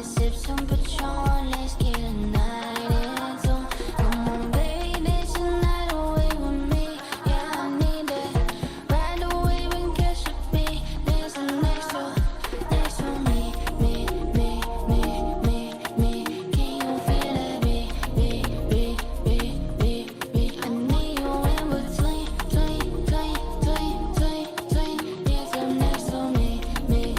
Sip some Patron, let's get a night into. Come on, baby, tonight away with me. Yeah, I need that. Ride the wave and catch a beat. Dancing next to me, me. Can you feel that beat? I need you in between. Dance up next to me, me.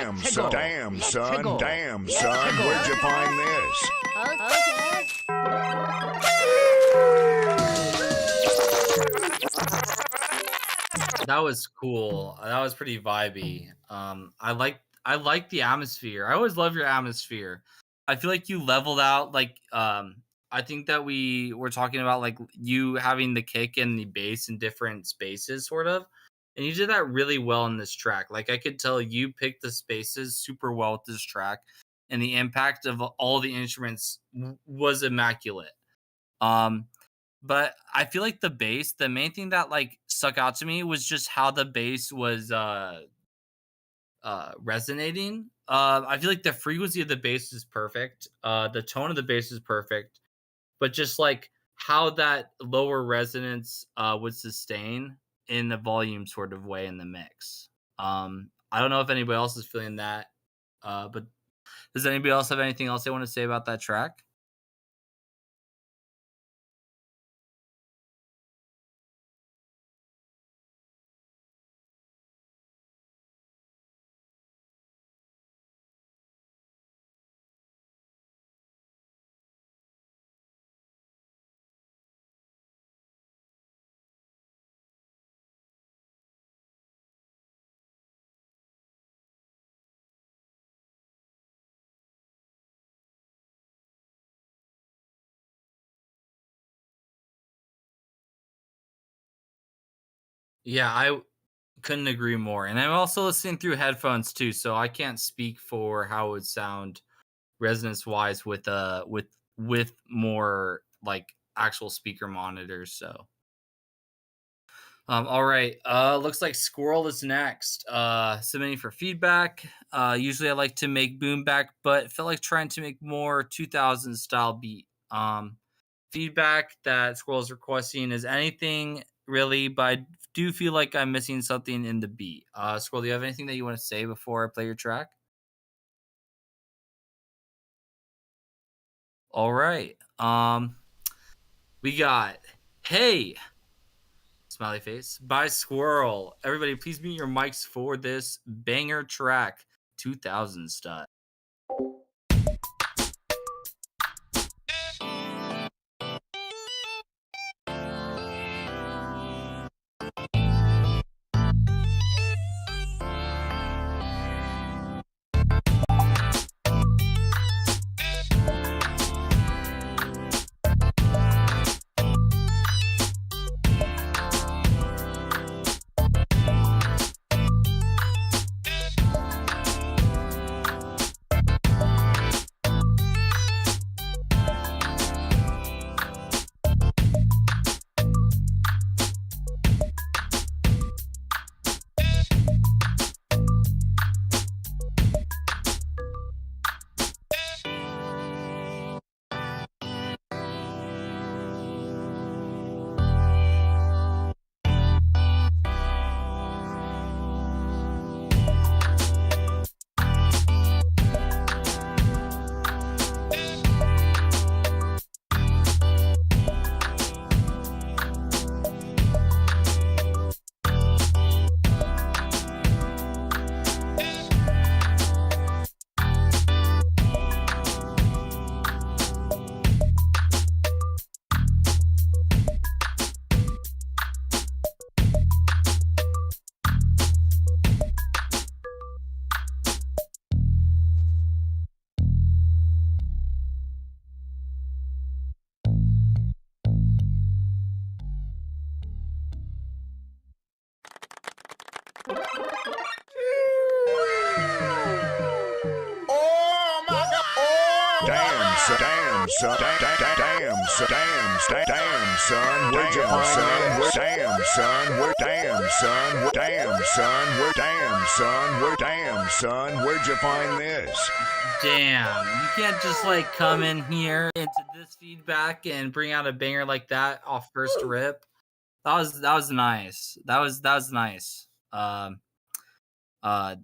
Damn, son. Damn, son. Where'd you find this? Okay. That was cool. That was pretty vibey. I like the atmosphere. I always love your atmosphere. I feel like you leveled out I think that we were talking about like you having the kick and the bass in different spaces sort of. And you did that really well in this track. Like I could tell you picked the spaces super well with this track and the impact of all the instruments was immaculate. Um but I feel like the main thing that like stuck out to me was just how the bass was resonating. I feel like the frequency of the bass is perfect. The tone of the bass is perfect, but just like how that lower resonance would sustain in the volume sort of way in the mix. I don't know if anybody else is feeling that, but does anybody else have anything else they want to say about that track? Yeah, I couldn't agree more. And I'm also listening through headphones too, so I can't speak for how it would sound resonance wise with more like actual speaker monitors. So all right. Looks like Squirrel is next. Submitting for feedback. Usually I like to make boom back, but felt like trying to make more 2000 style beat. Feedback that Squirrel is requesting is anything really, but I do feel like I'm missing something in the beat. Squirrel, do you have anything that you want to say before I play your track? All right. We got Hey Smiley face by Squirrel. Everybody, please mute your mics for this banger track, 2000 style. Damn, son. Damn, son. Where'd you find this? Damn, son. Damn, son. Damn, son. Damn, son. Where'd you find this? Damn, you can't just like come in here into this feedback and bring out a banger like that off first rip. That was nice. That was nice. Uh, I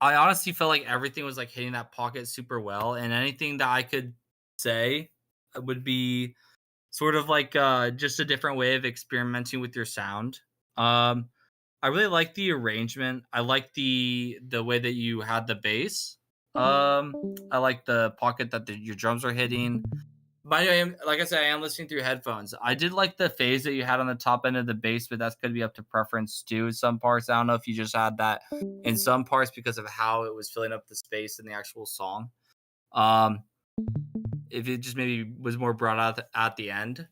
honestly felt like everything was like hitting that pocket super well, and anything that I could say would be sort of like just a different way of experimenting with your sound. Um, I really like the arrangement. I like the way that you had the bass. I like the pocket that your drums are hitting. But I am, like I said, I am listening through headphones. I did like the phase that you had on the top end of the bass, but that's going to be up to preference too. In some parts, I don't know if you just had that in some parts because of how it was filling up the space in the actual song. Um, if it just maybe was more brought out at the end.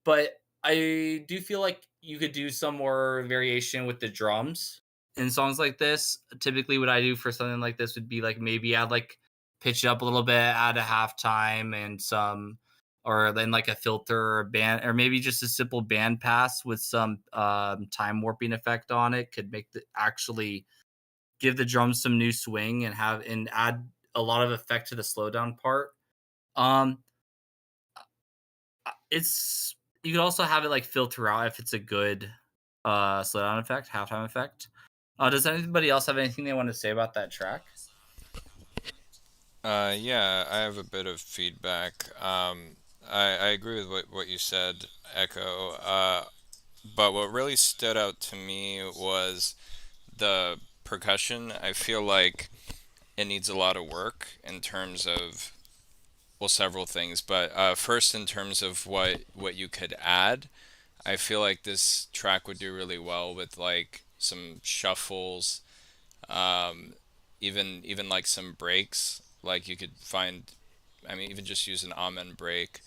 But I do feel like you could do some more variation with the drums in songs like this. Typically, what I do for something like this would be like maybe add like pitch it up a little bit, add a halftime and some, or then like a filter or a band, or maybe just a simple band pass with some time warping effect on it could make the actually give the drums some new swing and have and add a lot of effect to the slowdown part. Um, it's you could also have it, like, filter out if it's a good, slowdown effect, halftime effect. Does anybody else have anything they want to say about that track? Yeah, I have a bit of feedback. I agree with what you said, Echo. But what really stood out to me was the percussion. I feel like it needs a lot of work in terms of, well, several things. But first, in terms of what you could add, I feel like this track would do really well with like some shuffles, um, even like some breaks. Like you could find, I mean, even just use an amen break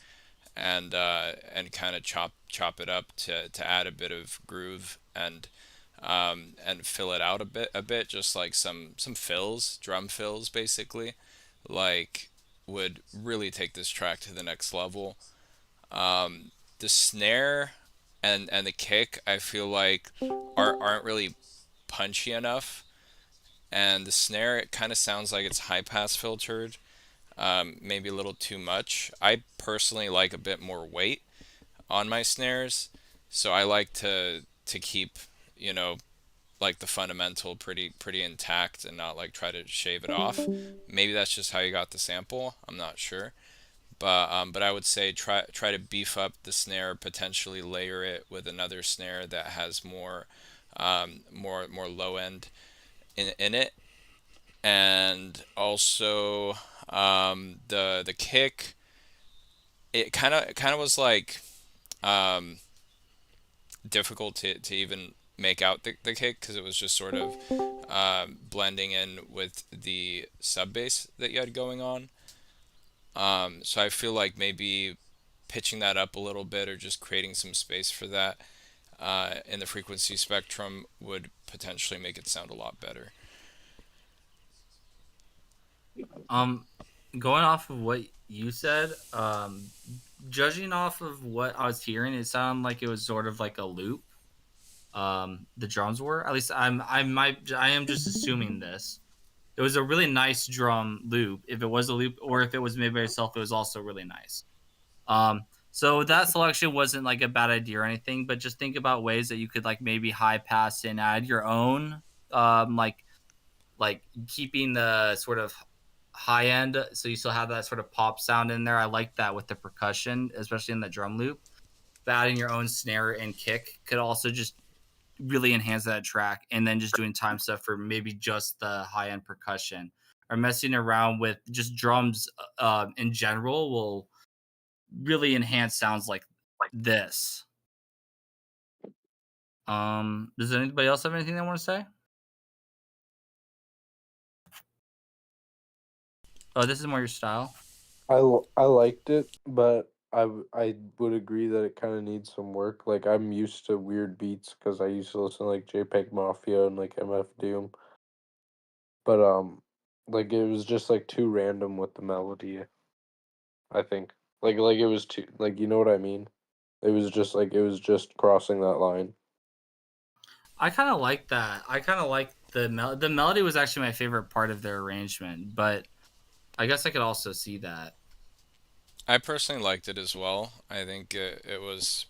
and kind of chop it up to add a bit of groove and fill it out a bit, just like some fills, drum fills, basically, like would really take this track to the next level. The snare and the kick, I feel like aren't really punchy enough, and the snare, it kind of sounds like it's high pass filtered, maybe a little too much. I personally like a bit more weight on my snares, so I like to keep, you know, like the fundamental pretty intact and not like try to shave it off. Maybe that's just how you got the sample. I'm not sure. But I would say try to beef up the snare, potentially layer it with another snare that has more low end in it, and also the kick. It kind of was like um, difficult to even make out the kick because it was just sort of blending in with the sub bass that you had going on. So I feel like maybe pitching that up a little bit or just creating some space for that in the frequency spectrum would potentially make it sound a lot better. Um, Going off of what you said, judging off of what I was hearing, it sounded like it was sort of like a loop. The drums were, at least I am just assuming this. It was a really nice drum loop. If it was a loop, or if it was made by itself, it was also really nice. So that selection wasn't like a bad idea or anything, but just think about ways that you could like maybe high pass and add your own, um, like like keeping the sort of high end, so you still have that sort of pop sound in there. I like that with the percussion, especially in the drum loop. But adding your own snare and kick could also just really enhance that track, and then just doing time stuff for maybe just the high end percussion or messing around with just drums in general will really enhance sounds like this. Does anybody else have anything they want to say? Oh, this is more your style. I liked it, but I would agree that it kind of needs some work. Like I'm used to weird beats because I used to listen to like JPEG Mafia and like MF Doom, but like it was just like too random with the melody. I think like it was too like you know what I mean. It was just crossing that line. I kind of like that. I kind of like the melody was actually my favorite part of their arrangement, but I guess I could also see that. I personally liked it as well. I think it was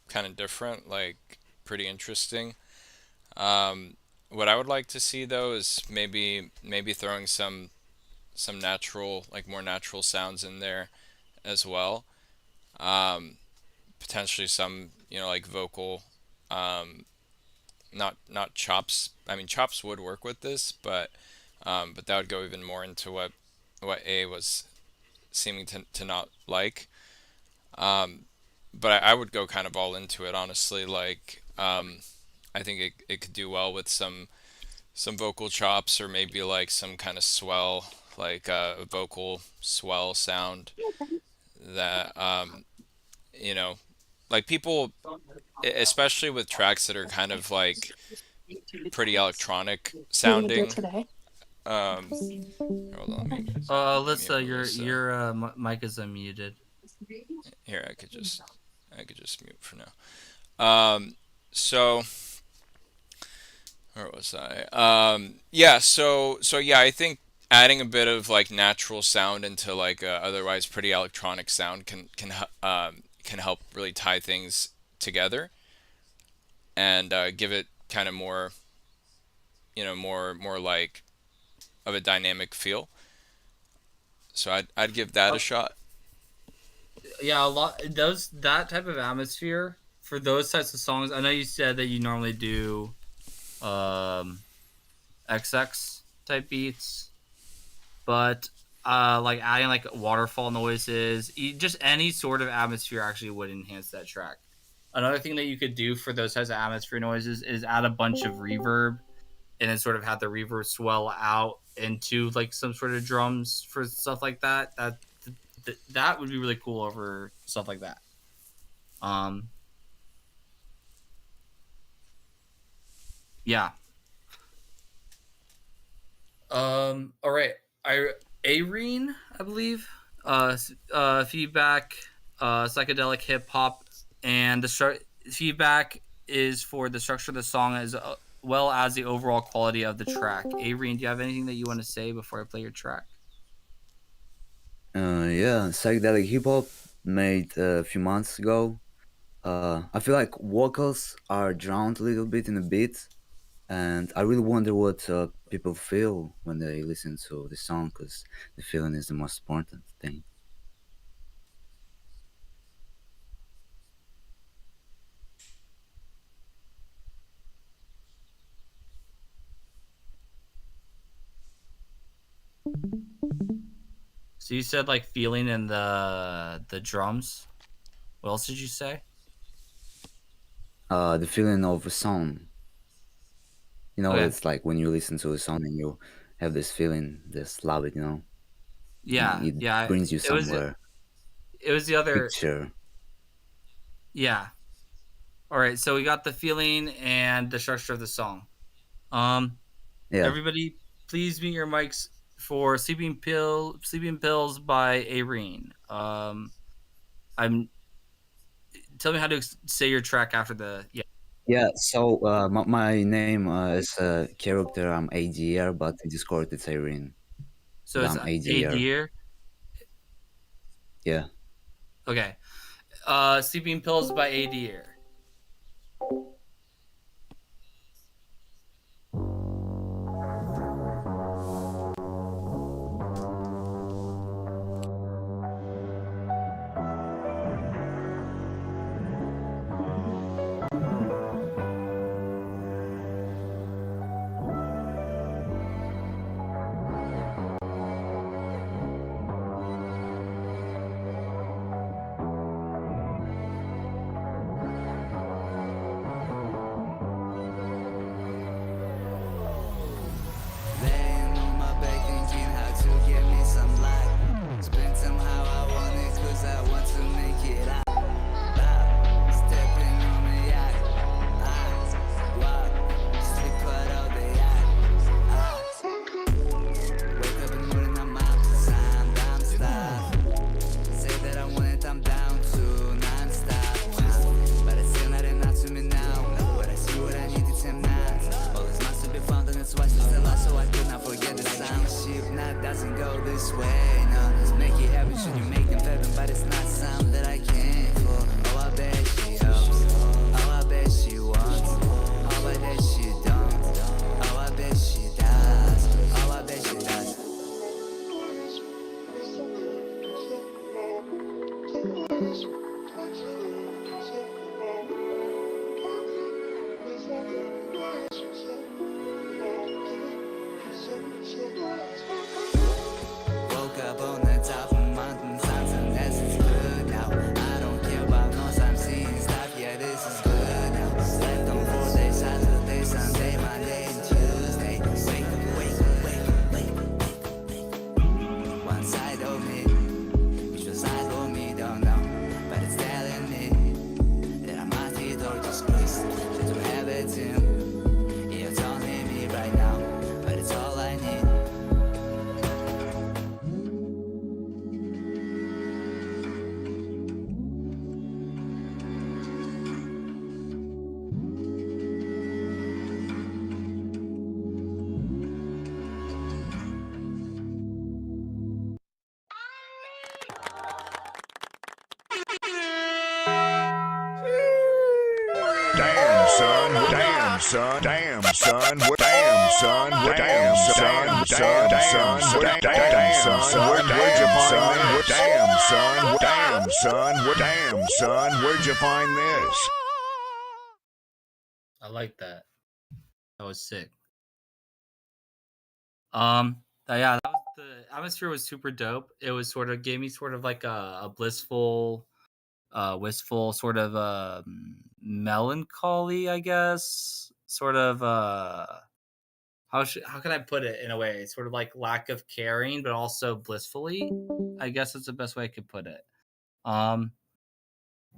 kind of different, like pretty interesting. Um, what I would like to see though is maybe throwing some natural, like more natural sounds in there as well. Um, Potentially some, like vocal, um, not chops. I mean, chops would work with this, but that would go even more into what A was seeming to not like. But I would go kind of all into it, honestly. Like, I think it could do well with some vocal chops, or maybe like some kind of swell, like a vocal swell sound that you know, like people, especially with tracks that are kind of like pretty electronic sounding. Um, Hold on, let me mute Alyssa, Alyssa. mic is unmuted. Here, I could just mute for now. So where was I? Yeah, so yeah, I think adding a bit of like natural sound into like a otherwise pretty electronic sound can help really tie things together and give it kind of more, more like of a dynamic feel. So I'd give that a shot. Yeah, a lot those that type of atmosphere for those types of songs. I know you said that you normally do um XX type beats, but like adding like waterfall noises, just any sort of atmosphere actually would enhance that track. Another thing that you could do for those types of atmosphere noises is add a bunch of reverb and then sort of have the reverb swell out into like some sort of drums for stuff like that. That would be really cool over stuff like that. Um, yeah. All right. I Arene, I believe. Feedback, psychedelic hip hop, and feedback is for the structure of the song as well as the overall quality of the track. Arene, do you have anything that you want to say before I play your track? Yeah, psychedelic hip hop made a few months ago. I feel like vocals are drowned a little bit in the beat, and I really wonder what people feel when they listen to the song, because the feeling is the most important thing. So you said like feeling in the drums. What else did you say? The feeling of a song, Okay. it's like when you listen to a song and you have this feeling, this love it, and Yeah, it yeah. brings you It was somewhere. it was the other. Picture, Yeah. All right. So we got the feeling and the structure of the song. Um, yeah, Everybody, please mute your mics for Sleeping Pills by Arene. I'm Tell me how to say your track after the yeah. yeah. So my name is character. I'm ADR, but in Discord it's Irene, So but it's I'm a ADR. deer. Yeah. Okay. Sleeping Pills by a deer. Damn son, damn son, damn son, damn son, damn son, damn son, damn son, where'd you find this? Damn son, damn son, damn son, where'd you find this? I like that. That was sick. Yeah, the atmosphere was super dope. It was sort of gave me sort of like a blissful, wistful sort of melancholy, I guess. Sort of how can I put it in a way? Sort of like lack of caring, but also blissfully. I guess that's the best way I could put it. Um,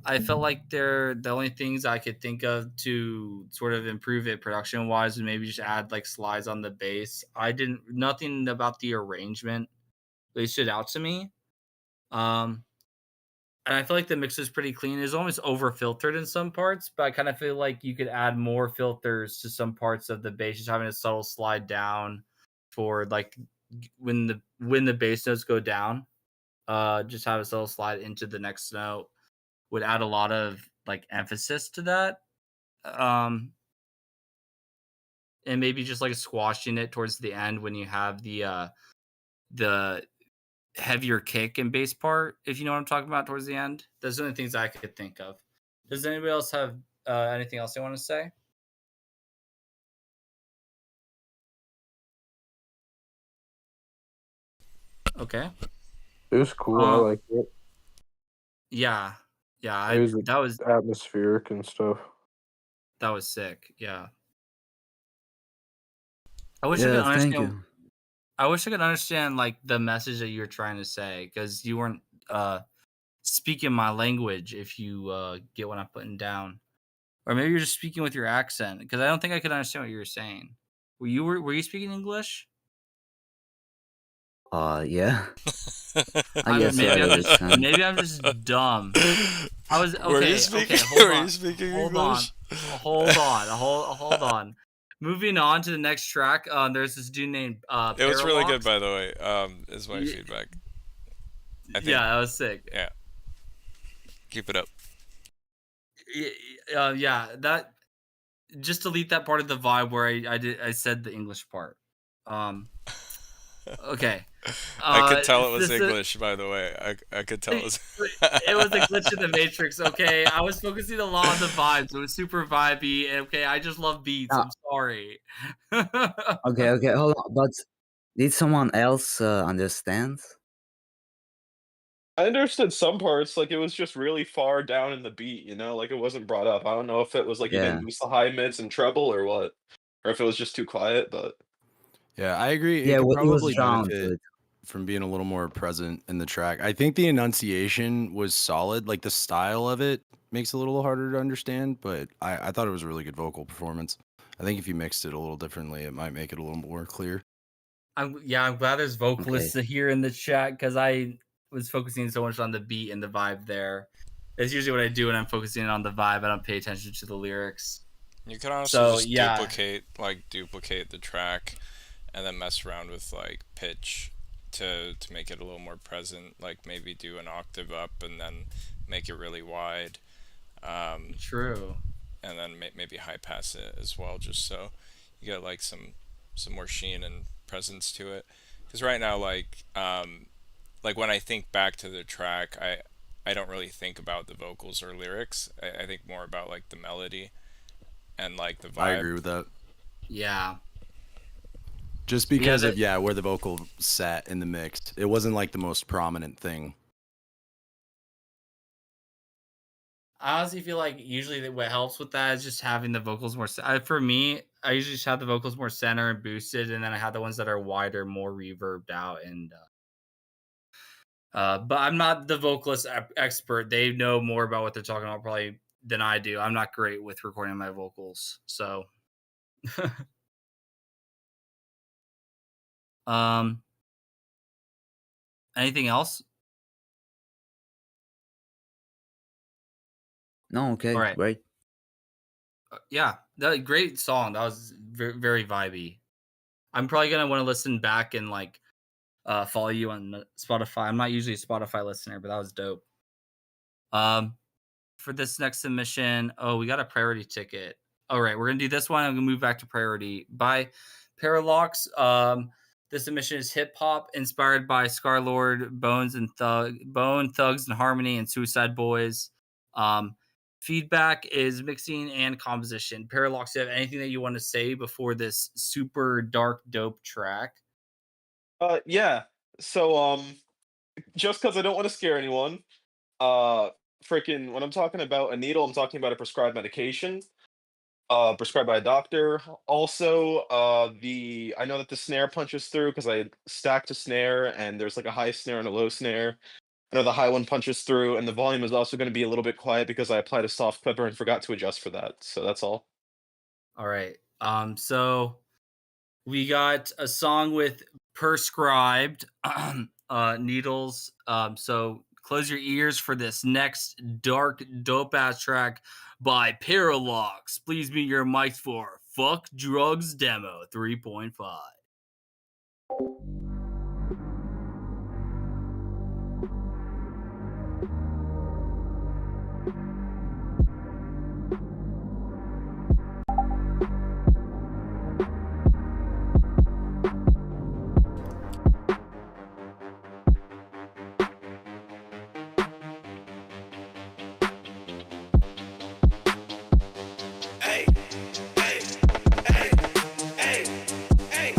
I felt like the only things I could think of to sort of improve it production wise would maybe just add like slides on the bass. I didn't nothing about the arrangement really stood out to me. Um, and I feel like the mix is pretty clean. It's almost over filtered in some parts, but I kind of feel like you could add more filters to some parts of the bass, just having a subtle slide down for like when the bass notes go down. Just have a subtle slide into the next note would add a lot of like emphasis to that. Um, and maybe just like squashing it towards the end when you have the heavier kick and bass part, if you know what I'm talking about towards the end. Those are the things I could think of. Does anybody else have anything else they want to say? Okay. It was cool. I liked it. Yeah. Yeah. It was that was atmospheric and stuff. that was sick. Yeah. I wish I Yeah, could thank understand. you. I wish I could understand like the message that you're trying to say because you weren't speaking my language. If you get what I'm putting down, or maybe you're just speaking with your accent because I don't think I could understand what you were saying. Were you speaking English? Yeah. I guess Maybe I'm it's just dumb. I was Were you okay. speaking? Okay, hold Were on. you speaking Hold on. English? Hold on. Moving on to the next track. There's this dude named It was really good, Parallax. by the way. Is my feedback. I think, Yeah, that was sick. yeah. Keep it up. Yeah, that just delete that part of the vibe where I said the English part. Okay. I could tell it was this- English, by the way. I could tell it was. It was a glitch in the Matrix. Okay, I was focusing a lot on the vibes. It was super vibey. And okay, I just love beats. Ah. I'm sorry. okay, hold on. But did someone else understand? I understood some parts, like it was just really far down in the beat, you know, like it wasn't brought up. I don't know if it was like you Yeah. didn't use the high mids and treble or what, or if it was just too quiet. But Yeah, I agree. Yeah, It could it was probably drowned. benefit from being a little more present in the track. I think the enunciation was solid. Like the style of it makes it a little harder to understand, but I thought it was a really good vocal performance. I think if you mixed it a little differently, it might make it a little more clear. I'm glad there's vocalists here in the chat because I was focusing so much on the beat and the vibe there. That's usually what I do when I'm focusing on the vibe. I don't pay attention to the lyrics. You could honestly just duplicate the track, and then mess around with like pitch to make it a little more present. Like maybe do an octave up and then make it really wide. True. And then maybe high pass it as well, just so you get like some more sheen and presence to it. Because right now, like when I think back to the track, I don't really think about the vocals or lyrics. I think more about like the melody and like the vibe. I agree with that. Yeah. Just because of where the vocal sat in the mix. It wasn't like the most prominent thing. I honestly feel like usually what helps with that is just having the vocals more. For me, I usually just have the vocals more center and boosted, and then I have the ones that are wider, more reverbed out. And but I'm not the vocalist expert. They know more about what they're talking about probably than I do. I'm not great with recording my vocals, so. Anything else? No, okay, All right. great. Yeah, that great song. That was very, very vibey. I'm probably gonna want to listen back and like follow you on Spotify. I'm not usually a Spotify listener, but that was dope. for this next submission, oh, we got a priority ticket. All right, we're gonna do this one. I'm gonna move back to priority by Parallax. The submission is hip hop inspired by Scarlord, Bone Thugs and Harmony, and Suicide Boys. Feedback is mixing and composition. Parallax, do you have anything that you want to say before this super dark, dope track? Yeah. So just because I don't want to scare anyone, uh, freaking when I'm talking about a needle, I'm talking about a prescribed medication, prescribed by a doctor. Also, the I know that the snare punches through because I stacked a snare and there's like a high snare and a low snare. I know the high one punches through, and the volume is also going to be a little bit quiet because I applied a soft clipper and forgot to adjust for that. So that's all. All right. So we got a song with prescribed needles. So close your ears for this next dark, dope ass track by Parallax. Please mute your mics for Fuck Drugs Demo 3.5. Hey, hey, hey, hey, hey.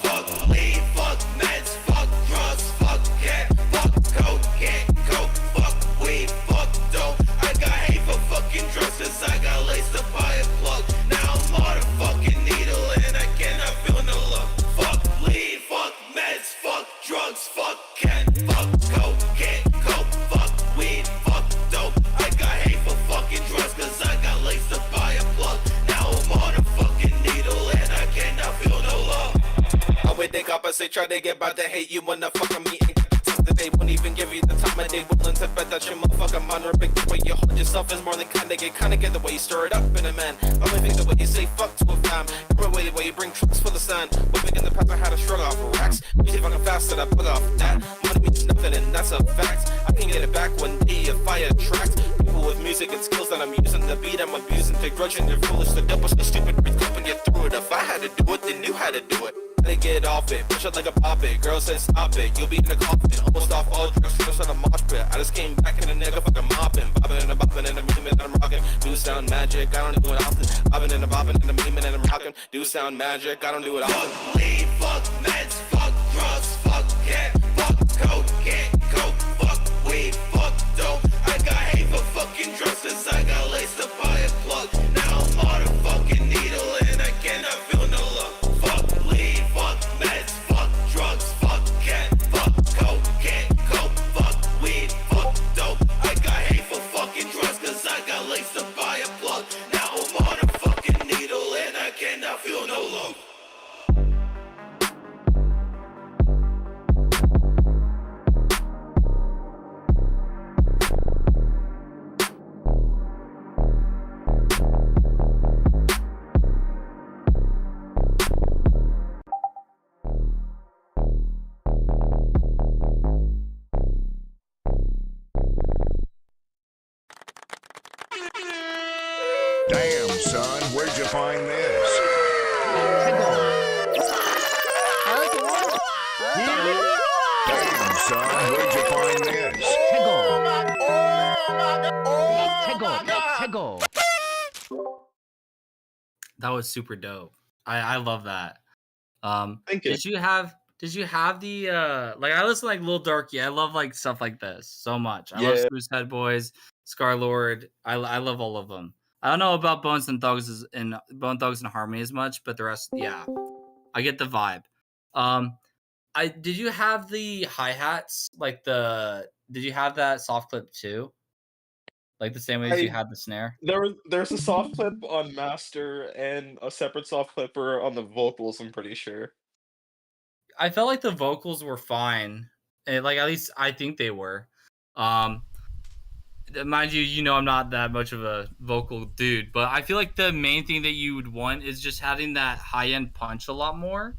Fuck weed, fuck meds, fuck drugs, fuck cat, fuck cocaine, coke, fuck weed, fuck dope. I got hate for fucking drugs 'cause I got laced up by a plug. Now I'm on a fucking needle and I cannot feel no love. Fuck weed, fuck meds, fuck drugs, fuck cat, fuck cocaine, coke, fuck weed, fuck dope. I got hate for fucking drugs 'cause I got laced up by a plug. Now I'm on a fucking needle and I cannot feel no love. I would think opposite, try to get by to hate you when the fuck I'm eating. They won't even give you the time of day. Willing to bet that your motherfucking mind or big the way you hold yourself is more than kinda get the way you stir it up in a man. I only think the way you say fuck to a fam. The way you bring trucks for the sun. Whipping in the past I had to shrug off racks. Music fucking fast that I bug off that. Money means nothing and that's a fact. I can get it back one day if I attract people with music and skills that I'm using. The beat I'm abusing, they grudging, they're foolish, the double, the stupid, breathe up and get through it. If I had to do it, they knew how to do it. They get off it, push it like a pop it. Girl said stop it, you'll be in a coffin. Almost off all drugs, just on a mosh pit. I just came back in a nigga fucking mopping. Bobbing and a bopping and a memeing and I'm rocking. Do sound magic, I don't do it often. Bobbing and a bopping and a memeing and I'm rocking. Do sound magic, I don't do it often. Fuck weed, fuck meds, fuck drugs, fuck cat, fuck cocaine, coke, fuck weed, fuck dope. I got hate for fucking drugs 'cause I got laced up by a plug. Now I'm on a fucking needle and I cannot feel no love. Fuck weed, fuck meds, fuck drugs, fuck cat, fuck cocaine, coke, fuck weed, fuck dope. I got hate for fucking drugs 'cause I got laced up by a plug. Now I'm on a fucking needle and I cannot feel no love. Damn, son, where'd you find this? Damn, son, where'd you find this? That was super dope. I love that. Thank you. Did you have the like I listen to like Lil Darky. I love like stuff like this so much. I love Yeah. Suicide Boys, Scarlord. I love all of them. I don't know about Bone Thugs and Harmony as much, but the rest, yeah, I get the vibe. Did you have the hi hats like did you have that soft clip too? Like the same way as you I had the snare? there's a soft clip on master and a separate soft clipper on the vocals, I'm pretty sure. I felt like the vocals were fine. Like at least I think they were. Um, mind you, I'm not that much of a vocal dude, but I feel like the main thing that you would want is just having that high end punch a lot more.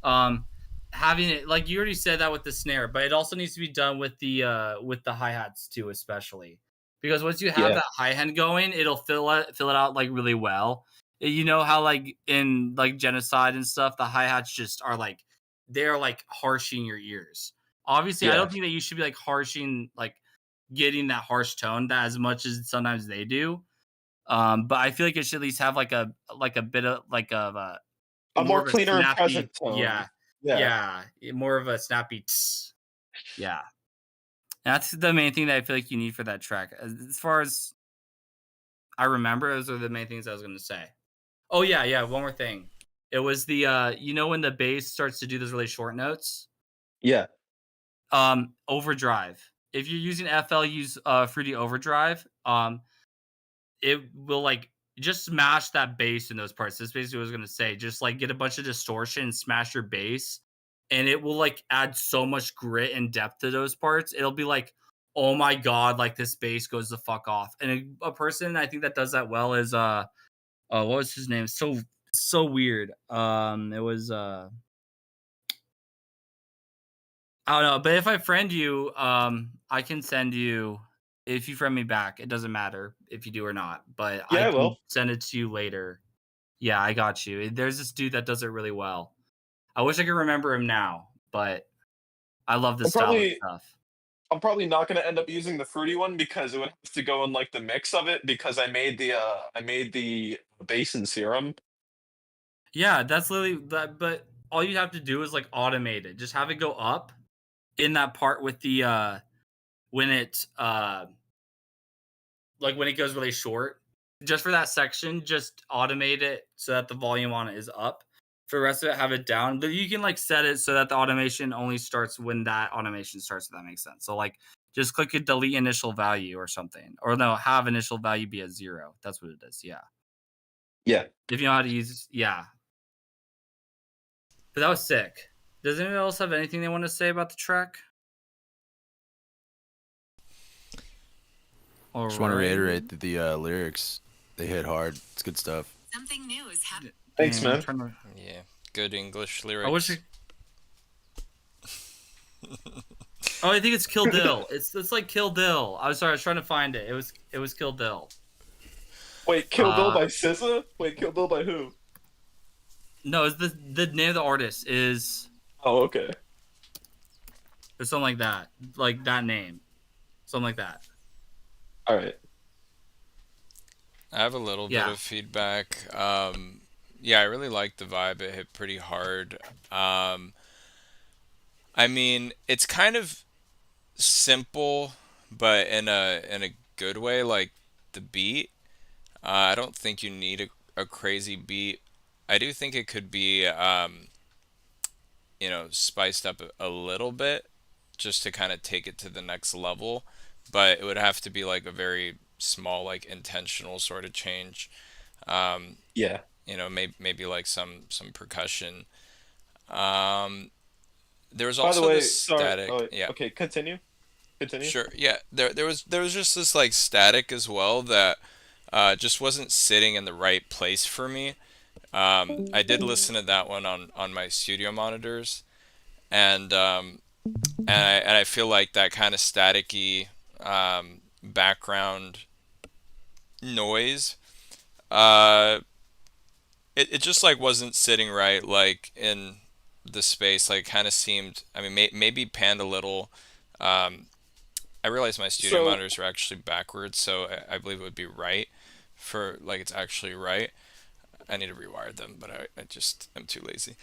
Having it like you already said that with the snare, but it also needs to be done with the hi hats too, especially because once you have Yeah. that high end going, it'll fill it out like really well. You know how like in like genocide and stuff, the hi hats just are like they're like harshing your ears. Obviously, I Yeah. don't think that you should be like harshing like getting that harsh tone that as much as sometimes they do. But I feel like it should at least have like a bit of like of a A more more of a cleaner and snappy, present tone. yeah, Yeah. yeah, more of a snappy, tss, yeah. That's the main thing that I feel like you need for that track. As far as I remember, those are the main things I was going to say. Oh yeah, yeah. One more thing. It was the you know when the bass starts to do those really short notes, Yeah. overdrive. If you're using FL, use Fruity Overdrive. It will like just smash that bass in those parts. That's basically what I was gonna say. Just like get a bunch of distortion and smash your bass, and it will like add so much grit and depth to those parts. It'll be like, oh my god, like this bass goes the fuck off. And a person I think that does that well is what was his name? So weird. It was I don't know, but if I friend you, I can send you if you friend me back. It doesn't matter if you do or not, but I Yeah, can well, send it to you later. Yeah, I got you. There's this dude that does it really well. I wish I could remember him now, but I love this I'm style of probably stuff. I'm probably not gonna end up using the fruity one because it would have to go in like the mix of it because I made the basin serum. Yeah, that's literally that. But all you have to do is like automate it. Just have it go up in that part with the when it like when it goes really short. Just for that section, just automate it so that the volume on it is up. For the rest of it, have it down. But you can like set it so that the automation only starts when that automation starts, if that makes sense. So like just click a delete initial value or something. Or no, have initial value be at 0. That's what it is. Yeah. Yeah. If you know how to use yeah. But that was sick. Does anyone else have anything they want to say about the track? All Just want to right. reiterate that the lyrics they hit hard. It's good stuff. Something new is happening. Thanks, I'm man. trying to- Yeah, good English I wish lyrics. Oh, I think it's Kill Dill. It's like Kill Dill. I'm sorry, I was trying to find it. It was Kill Dill. Wait, Kill Bill Uh, by SZA? Wait, Kill Bill by who? No, it's the name of the artist is Oh, okay. or something like that name, something like that. All right. I have a little bit Yeah. of feedback. Yeah, I really like the vibe. It hit pretty hard. I mean, it's kind of simple, but in a good way. Like the beat, I don't think you need a crazy beat. I do think it could be, spiced up a little bit just to kind of take it to the next level. But it would have to be like a very small, like intentional sort of change. Um, Yeah. maybe like some percussion. Um, there was By the also this way, sorry. Oh, static. wait. Yeah, Okay, continue. Continue. sure. Yeah, there was just this like static as well that just wasn't sitting in the right place for me. I did listen to that one on my studio monitors, and I feel like that kind of staticky background noise. Uh, it just like wasn't sitting right like in the space. Like kind of seemed. I mean, maybe panned a little. Um, I realized my studio So, monitors are actually backwards, so I believe it would be right for like it's actually right. I need to rewire them, but I just am too lazy.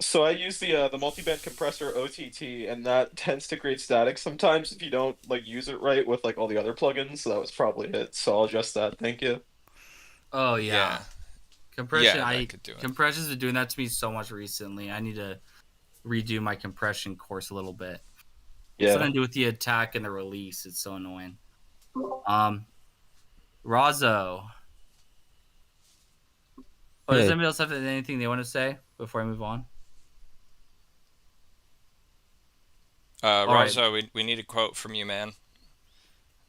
so I use the multiband compressor OTT, and that tends to create static sometimes if you don't like use it right with like all the other plugins. So that was probably it. So I'll adjust that. Thank you. Oh Yeah, yeah, compression. yeah, that could do it. Compression's been doing that to me so much recently. I need to redo my compression course a little bit. Yeah. Something to do with the attack and the release. It's so annoying. Um, Razo. Oh, does Hey, anybody else have anything they want to say before I move on? All right. Raza, we need a quote from you, man.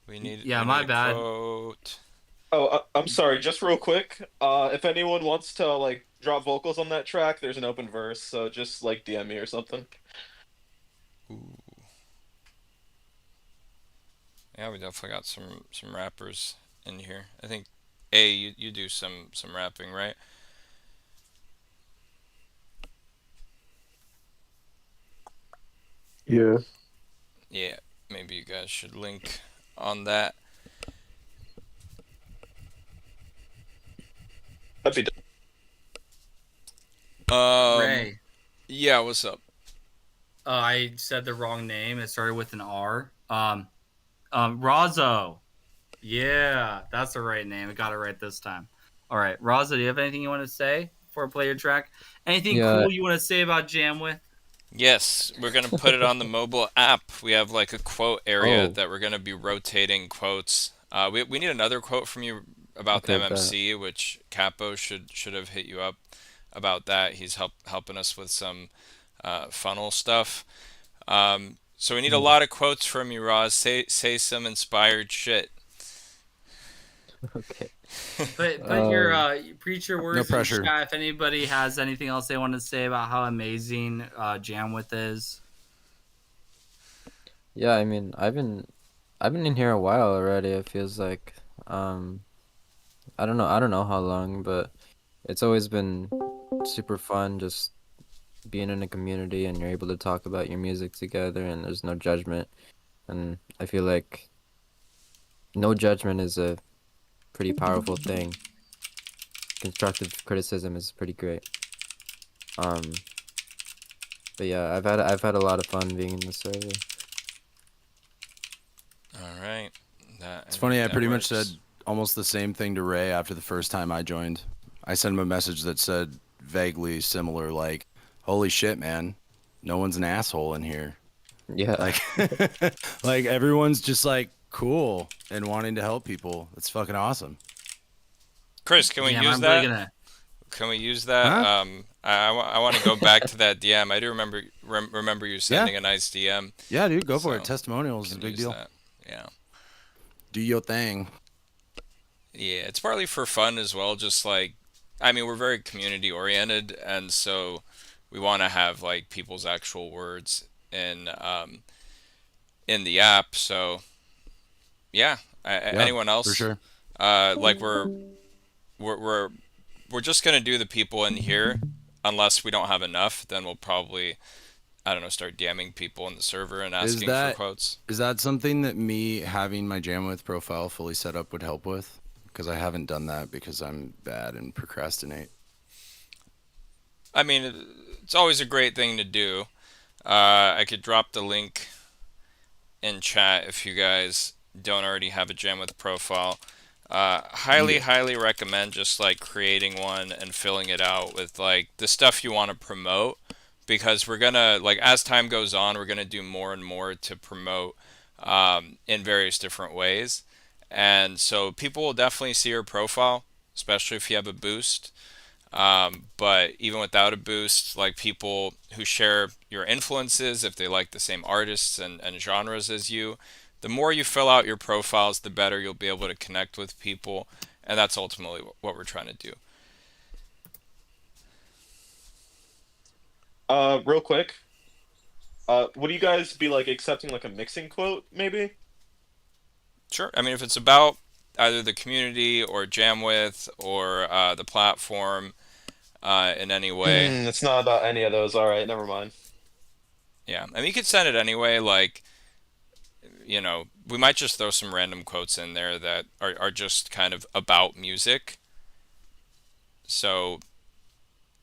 Yeah, we my need a bad. quote. Oh, I'm sorry. Just real quick. If anyone wants to like drop vocals on that track, there's an open verse. So just like DM me or something. Ooh. Yeah, we definitely got some rappers in here. I think A, you do some rapping, right? Yeah. Yeah, maybe you guys should link on that. That'd be Um, Ray. yeah, what's up? I said the wrong name. It started with an R. Razo. Yeah, that's the right name. I got it right this time. All right, Razo, do you have anything you want to say before I play your track? Anything Yeah. cool you want to say about JamWith? Yes, we're gonna put it on the mobile app. We have like a quote area Oh, that we're gonna be rotating quotes. We need another quote from you about the okay, bet. MMC, which Capo should have hit you up about that. He's helping us with some funnel stuff. So we need a Hmm. lot of quotes from you, Roz. Say some inspired shit. Okay. Put your preach your No words in pressure. chat. If anybody has anything else they want to say about how amazing JamWith is. Yeah, I mean, I've been in here a while already. It feels like um I don't know how long, but it's always been super fun just being in a community and you're able to talk about your music together and there's no judgment. And I feel like no judgment is a pretty powerful thing. Constructive criticism is pretty great. Um, but yeah, I've had a lot of fun being in the server. All right, that I It's think funny. I that pretty much said works. almost the same thing to Ray after the first time I joined. I sent him a message that said vaguely similar, like, "Holy shit, man, no one's an asshole in here." Yeah. Like, like everyone's just like cool and wanting to help people. That's fucking awesome. Chris, can we Jam, use I'm really that? gonna. Can we use that? Huh? I want to go back to that DM. I do remember you Yeah. sending a nice DM, Yeah, dude, go for so it. Testimonials is a can big use deal. that. Yeah, Do your thing. yeah. It's partly for fun as well. Just like, I mean, we're very community oriented, and so we want to have like people's actual words in the app. So yeah, Yeah, anyone for else? sure. Like we're we're we're just gonna do the people in here, unless we don't have enough. Then we'll probably, I don't know, start DMing people in the server and Is asking for that quotes. is that something that me having my JamWith profile fully set up would help with? Because I haven't done that because I'm bad and procrastinate. I mean, it's always a great thing to do. I could drop the link in chat if you guys don't already have a JamWith profile. Highly, Yeah. highly recommend just like creating one and filling it out with like the stuff you want to promote, because we're gonna, like, as time goes on, we're gonna do more and more to promote in various different ways. And so people will definitely see your profile, especially if you have a boost. But even without a boost, like people who share your influences, if they like the same artists and genres as you, the more you fill out your profiles, the better you'll be able to connect with people. And that's ultimately what we're trying to do. real quick. Would you guys be like accepting like a mixing quote, maybe? Sure. I mean, if it's about either the community or Jamwith or the platform in any way, It's not about any of those. All right, never mind. yeah. I mean, you could send it anyway. Like, we might just throw some random quotes in there that are just kind of about music. So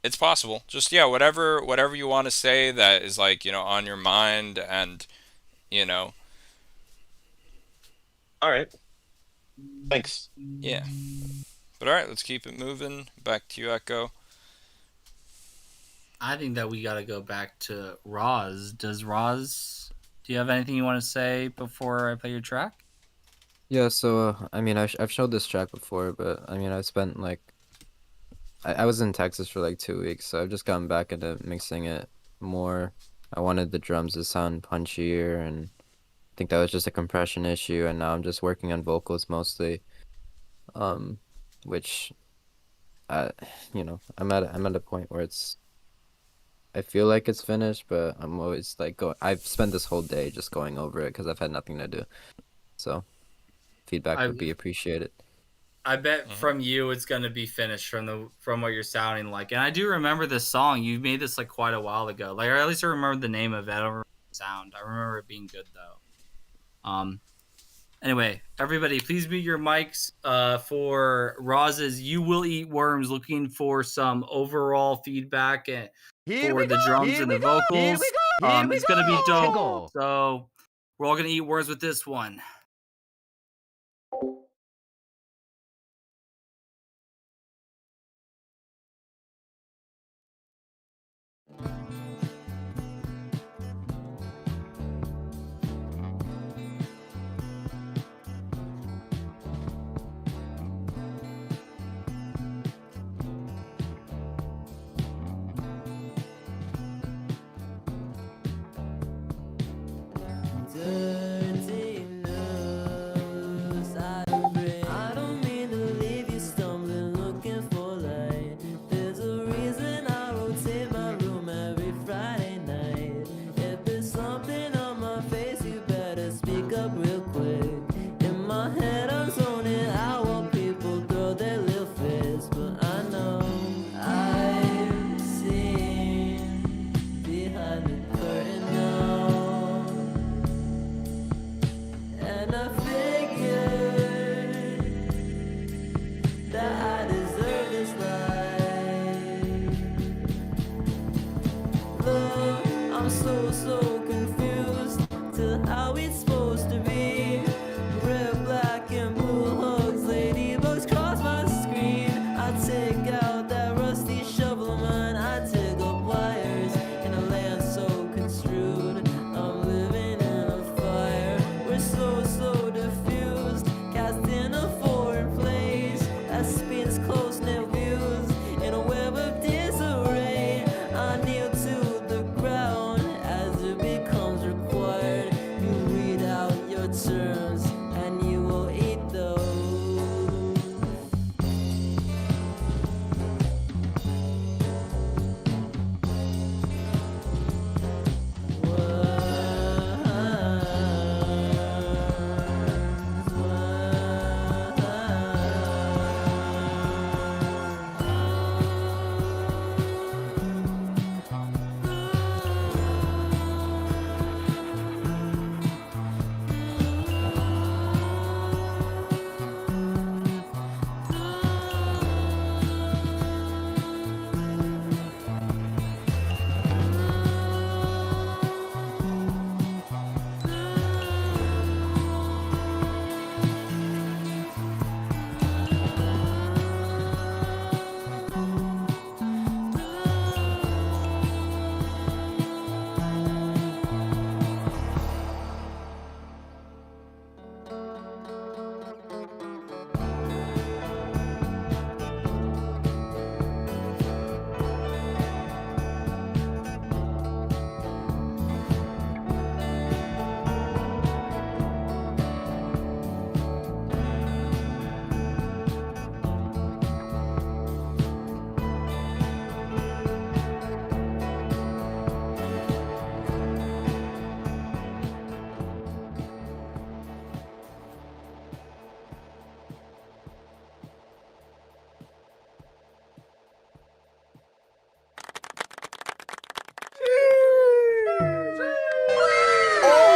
it's possible. Just, yeah, whatever you want to say that is like, on your mind, and you know, All right, thanks. yeah. But all right, let's keep it moving. Back to you, Echo. I think that we got to go back to Roz. Do you have anything you want to say before I play your track? Yeah, so I mean, I've showed this track before, but I mean, I spent like I was in Texas for like 2 weeks, so I've just gotten back into mixing it more. I wanted the drums to sound punchier, and I think that was just a compression issue, and now I'm just working on vocals mostly. Um, which I, I'm at a point where I feel like it's finished, but I'm always like I've spent this whole day just going over it because I've had nothing to do. So feedback I would be appreciated. I bet Mhm. from you it's gonna be finished from what you're sounding like. And I do remember this song. You made this like quite a while ago. Like, or at least I remember the name of it. I don't remember the sound. I remember it being good though. Anyway, everybody, please mute your mics for Roz's "You Will Eat Worms." Looking for some overall feedback for the drums and the vocals. It's gonna be dope. So we're all gonna eat worms with this one. Dirty news I bring. I don't mean to leave you stumbling, looking for light. There's a reason I rotate my room every Friday night. If there's something on my face, you better speak up real quick. In my head, I'm zoning out while people throw their little fists, but I know I've seen behind the curtain now. And I figured that I deserve this life. Look, I'm so confused to how it's supposed to be. Red, black, and blue hugs, ladybugs cross my screen. I take out that rusty shovel of mine. I take up wires in a land so construed. I'm living in a fire. We're so diffused, cast in a foreign place that spins close-knit views in a web of disarray. I kneel to the ground as it becomes required. You read out your terms and you will eat those.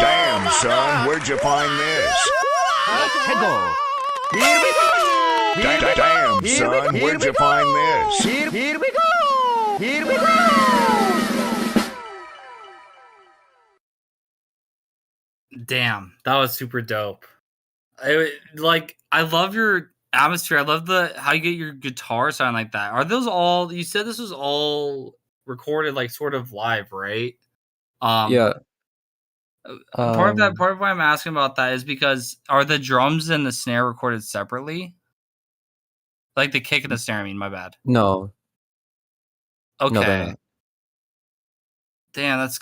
Damn, son, where'd you find this? Damn, son, where'd you find this? Here we go! Here we go! Damn, that was super dope. I love your atmosphere. I love how you get your guitar sound like that. Are those all? You said this was all recorded like sort of live, right? Yeah. Part of why I'm asking about that is because are the drums and the snare recorded separately? Like the kick and the snare. I mean, my bad. No. Okay. No, they're not. Damn, that's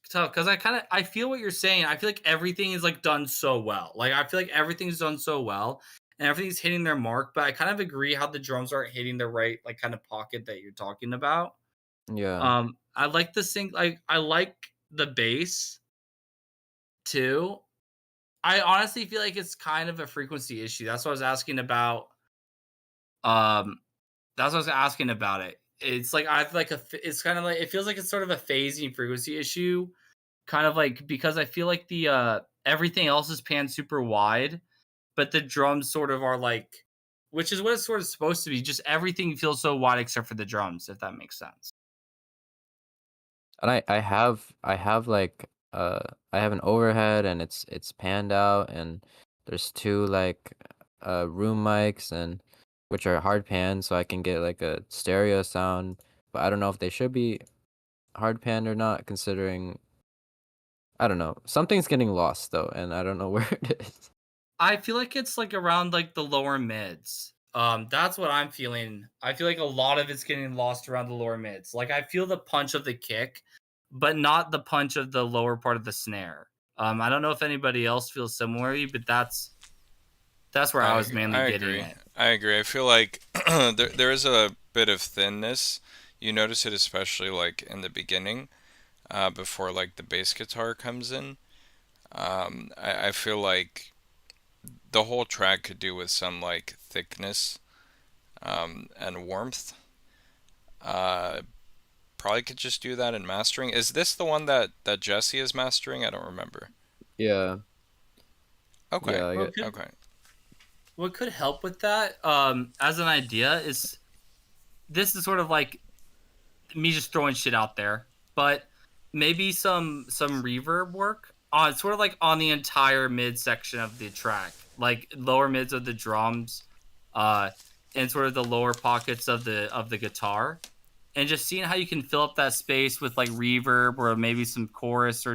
tough because I feel what you're saying. I feel like everything is like done so well. Like I feel like everything's done so well and everything's hitting their mark. But I kind of agree how the drums aren't hitting the right like kind of pocket that you're talking about. Yeah. I like the sync. I like the bass too. I honestly feel like it's kind of a frequency issue. That's what I was asking about. Um, that's what I was asking about it. It's like I feel like it's kind of like it feels like it's sort of a phasing frequency issue, kind of like because I feel like the everything else is panned super wide, but the drums sort of are like, which is what it's sort of supposed to be. Just everything feels so wide except for the drums, if that makes sense. And I have like I have an overhead and it's panned out, and there's two like room mics, and which are hard panned, so I can get like a stereo sound. But I don't know if they should be hard panned or not, considering I don't know. Something's getting lost though, and I don't know where it is. I feel like it's like around like the lower mids. That's what I'm feeling. I feel like a lot of it's getting lost around the lower mids. Like I feel the punch of the kick, but not the punch of the lower part of the snare. I don't know if anybody else feels similarly, but that's where I was mainly I getting agree. it. I agree. I feel like there is a bit of thinness. You notice it especially like in the beginning, before like the bass guitar comes in. I feel like the whole track could do with some like thickness, and warmth. Uh, Probably could just do that in mastering. Is this the one that Jesse is mastering? I don't remember. Yeah, Okay. yeah, I Well, get. Okay. what could help with that, as an idea, is this is sort of like me just throwing shit out there, but maybe some reverb work on sort of like on the entire mid section of the track, like lower mids of the drums, uh, and sort of the lower pockets of the guitar, and just seeing how you can fill up that space with like reverb or maybe some chorus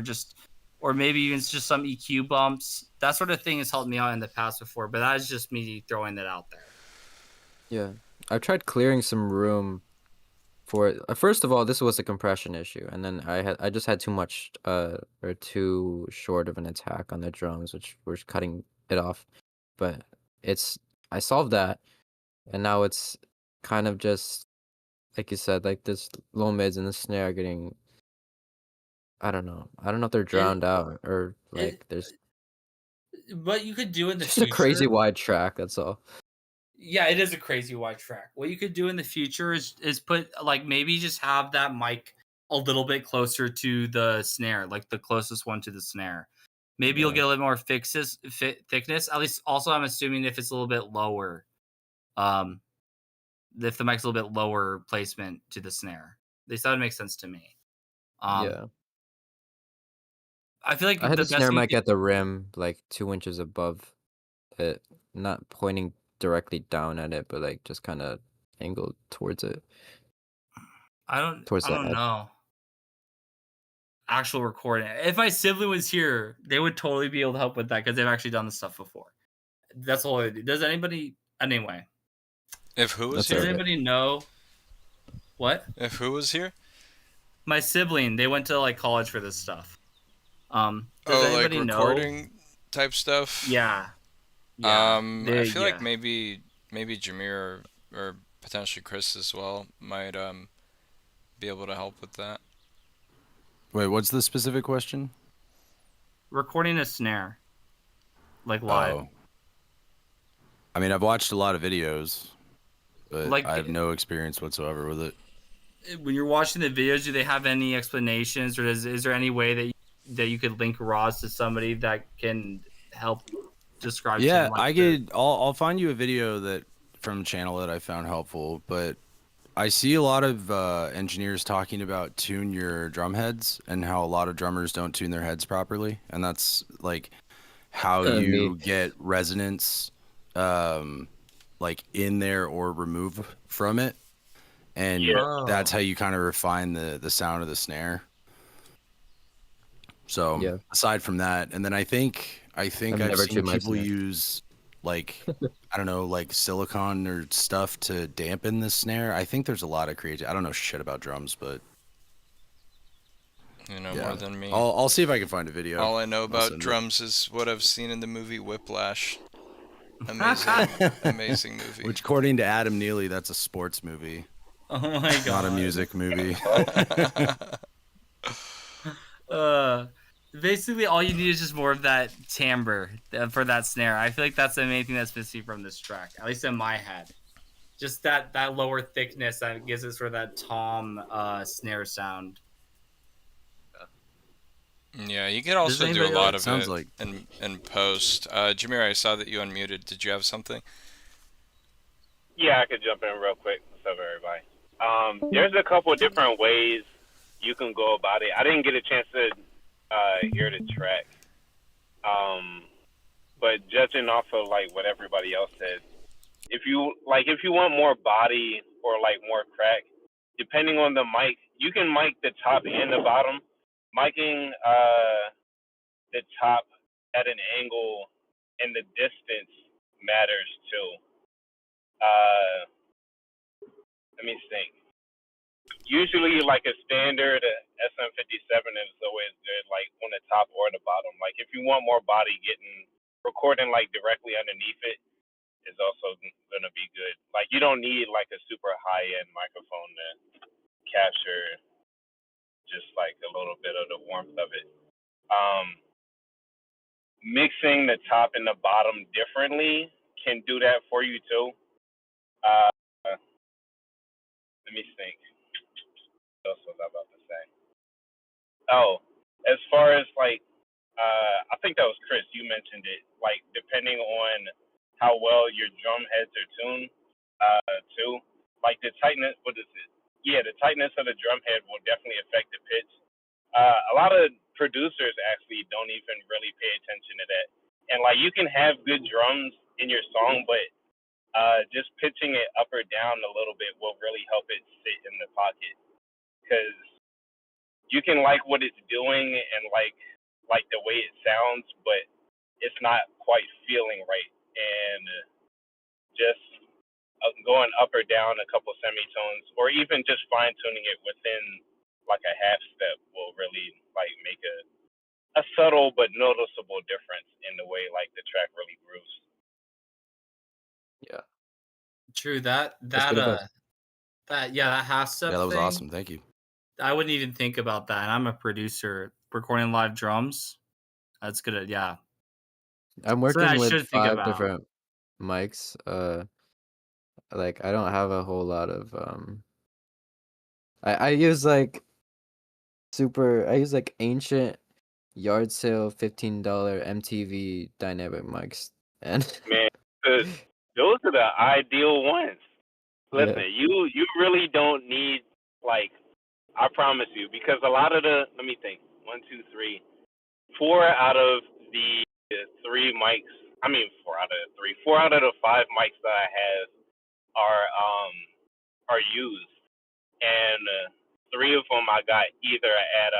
or maybe even just some EQ bumps. That sort of thing has helped me out in the past before, but that is just me throwing that out there. Yeah, I've tried clearing some room for it. First of all, this was a compression issue, and then I just had too much or too short of an attack on the drums, which was cutting it off. But it's I solved that, and now it's kind of just like you said, like this low mids and the snare are getting. I don't know. I don't know if they're It, drowned out or it like there's what you could do in the just a crazy future. wide track. That's all. Yeah, it is a crazy wide track. What you could do in the future is put like maybe just have that mic a little bit closer to the snare, like the closest one to the snare. Maybe you'll Yeah. get a little more thickness. At least, also, I'm assuming if it's a little bit lower, um, if the mic's a little bit lower placement to the snare. At least that would make sense to me. Um, Yeah. I feel like I had the the best snare thing you mic could. at the rim, like 2 inches above it, not pointing directly down at it, but like just kind of angled towards it, towards I the don't head. know. Actual recording. If my sibling was here, they would totally be able to help with that because they've actually done this stuff before. That's all. Does anybody? Anyway, If who was That's does here? alright. anybody know what? If who was here? My sibling. They went to like college for this stuff. Does Oh, like anybody know? recording type stuff. Yeah. Yeah. I feel like Yeah. maybe Jameer or potentially Chris as well might be able to help with that. Wait, what's the specific question? Recording a snare, like live. Oh, I mean, I've watched a lot of videos, but Like I have no experience whatsoever with it. when you're watching the videos, do they have any explanations, or is there any way that you could link Roz to somebody that can help describe? to Yeah, him, like, I the- could. I'll find you a video that from a channel that I found helpful. But I see a lot of engineers talking about tune your drum heads and how a lot of drummers don't tune their heads properly, and that's like how you Me. get resonance, like in there or remove from it, and that's how you kind of refine the sound of the snare. So Yeah. aside from that, and then I think I've I've never seen tuned my people snare. use like I don't know, like silicone or stuff to dampen the snare. I think there's a lot of creative. I don't know shit about drums, but You know yeah. more than me. I'll see if I can find a video. All I know I'll about send it. drums is what I've seen in the movie Whiplash. Amazing, amazing movie. Which, according to Adam Neely, that's a sports movie, Oh my god. not a music movie. Uh, Basically, all you need is just more of that timbre for that snare. I feel like that's the main thing that's missing from this track, at least in my head. Just that lower thickness that gives it sort of that tom snare sound. Yeah, you can also do a anybody lot like- of Sounds it like- in post. Jameer, I saw that you unmuted. Did you have something? Yeah, I could jump in real quick. What's up, everybody? There's a couple different ways you can go about it. I didn't get a chance to hear the track, but judging off of like what everybody else said, if you want more body or like more crack, depending on the mic, you can mic the top and the bottom. Miking the top at an angle and the distance matters too. Let me think. Usually, like a standard SM57 is always good, like on the top or the bottom. Like if you want more body, getting recording like directly underneath it is also gonna be good. Like you don't need like a super high end microphone to capture just like a little bit of the warmth of it. Mixing the top and the bottom differently can do that for you too. Let me think. What else was I about to say? Oh, as far as like, I think that was Chris. You mentioned it. Like, depending on how well your drum heads are tuned, too. Like the tightness. What is it? Yeah, the tightness of the drum head will definitely affect the pitch. A lot of producers actually don't even really pay attention to that. And like, you can have good drums in your song, but just pitching it up or down a little bit will really help it sit in the pocket. Because you can like what it's doing and like the way it sounds, but it's not quite feeling right. And just going up or down a couple semitones, or even just fine tuning it within like a half step, will really like make a subtle but noticeable difference in the way like the track really grooves. Yeah. True that That's good advice. that half step. Yeah, that was thing, awesome. Thank you. I wouldn't even think about that. And I'm a producer recording live drums. That's good. Yeah. I'm Something I working with should think 5 about. different mics. Like I don't have a whole lot of I use like ancient yard sale $15 MTV dynamic mics and Man, those are the ideal ones. Listen, yeah. you really don't need like, I promise you, because a lot of the, let me think, 1, 2, 3, 4 out of the 3 mics. I mean, 4 out of the 3, 4 out of the 5 mics that I have are used, and 3 of them I got either at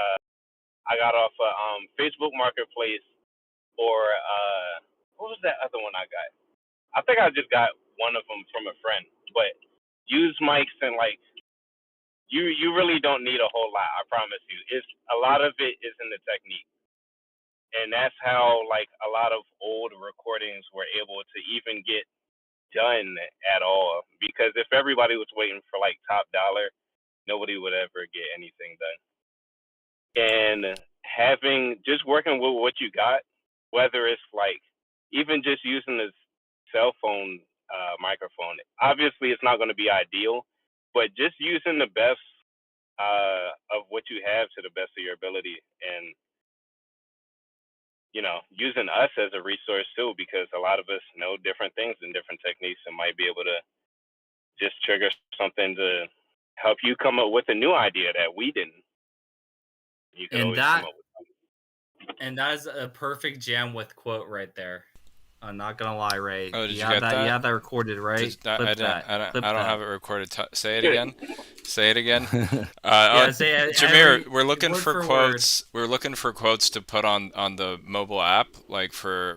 I got off Facebook Marketplace, or what was that other one I got? I think I just got one of them from a friend. But used mics, and like, you really don't need a whole lot. I promise you. It's a lot of it is in the technique, and that's how like a lot of old recordings were able to even get done at all. Because if everybody was waiting for like top dollar, nobody would ever get anything done. And just working with what you got, whether it's like even just using this cell phone microphone. Obviously, it's not going to be ideal, but just using the best of what you have to the best of your ability, and using us as a resource too, because a lot of us know different things and different techniques, and might be able to just trigger something to help you come up with a new idea that we didn't. You could always come up with something. And that is a perfect JamWith quote right there. I'm not gonna lie, Ray. Oh, did you have get that? that? You have that recorded, right? I Clip didn't. that. I don't. Clip I don't that. have it recorded. Say it again. Say it again. Yeah, say it Jameer, every- we're looking word for for quotes. We're looking for quotes to put on the mobile app, like for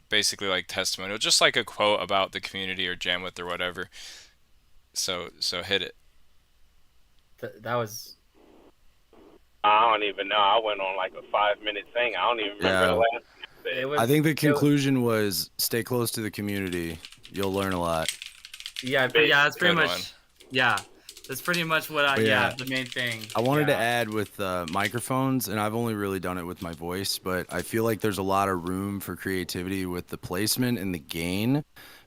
basically like testimonial, just like a quote about the community or JamWith or whatever. So hit it. That was. I don't even know. I went on like a 5-minute thing. I don't even remember the last. It was. I think the conclusion was stay close to the community. You'll learn a lot. Yeah, that's pretty Good much. one. Yeah, That's pretty much what But yeah. the main thing. I wanted to Yeah. add with microphones, and I've only really done it with my voice, but I feel like there's a lot of room for creativity with the placement and the gain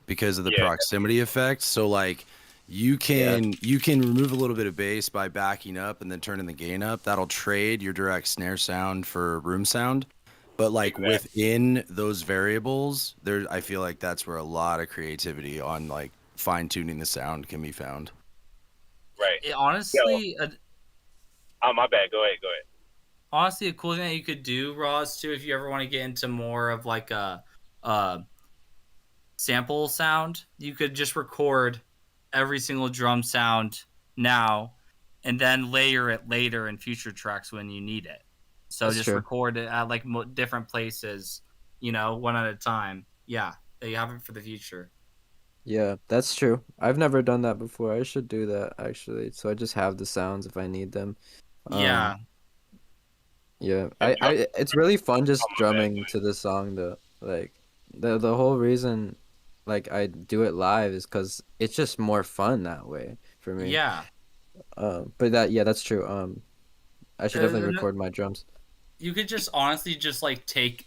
because of the proximity effect. So like you can remove a little bit of bass by backing up and then turning the gain up. That'll trade your direct snare sound for room sound. But like within those variables, I feel like that's where a lot of creativity on like fine tuning the sound can be found. Right. Honestly, oh, my bad. Go ahead. Honestly, a cool thing that you could do, Ross, too, if you ever want to get into more of like a sample sound, you could just record every single drum sound now and then layer it later in future tracks when you need it. So That's just true. record it at like different places, one at a time. Yeah, that you have it for the future. Yeah, that's true. I've never done that before. I should do that actually. So I just have the sounds if I need them. Yeah. Yeah. It's really fun just drumming to the song though. Like the whole reason like I do it live is cuz it's just more fun that way for me. Yeah. But that's true. I should definitely record my drums. You could just honestly just take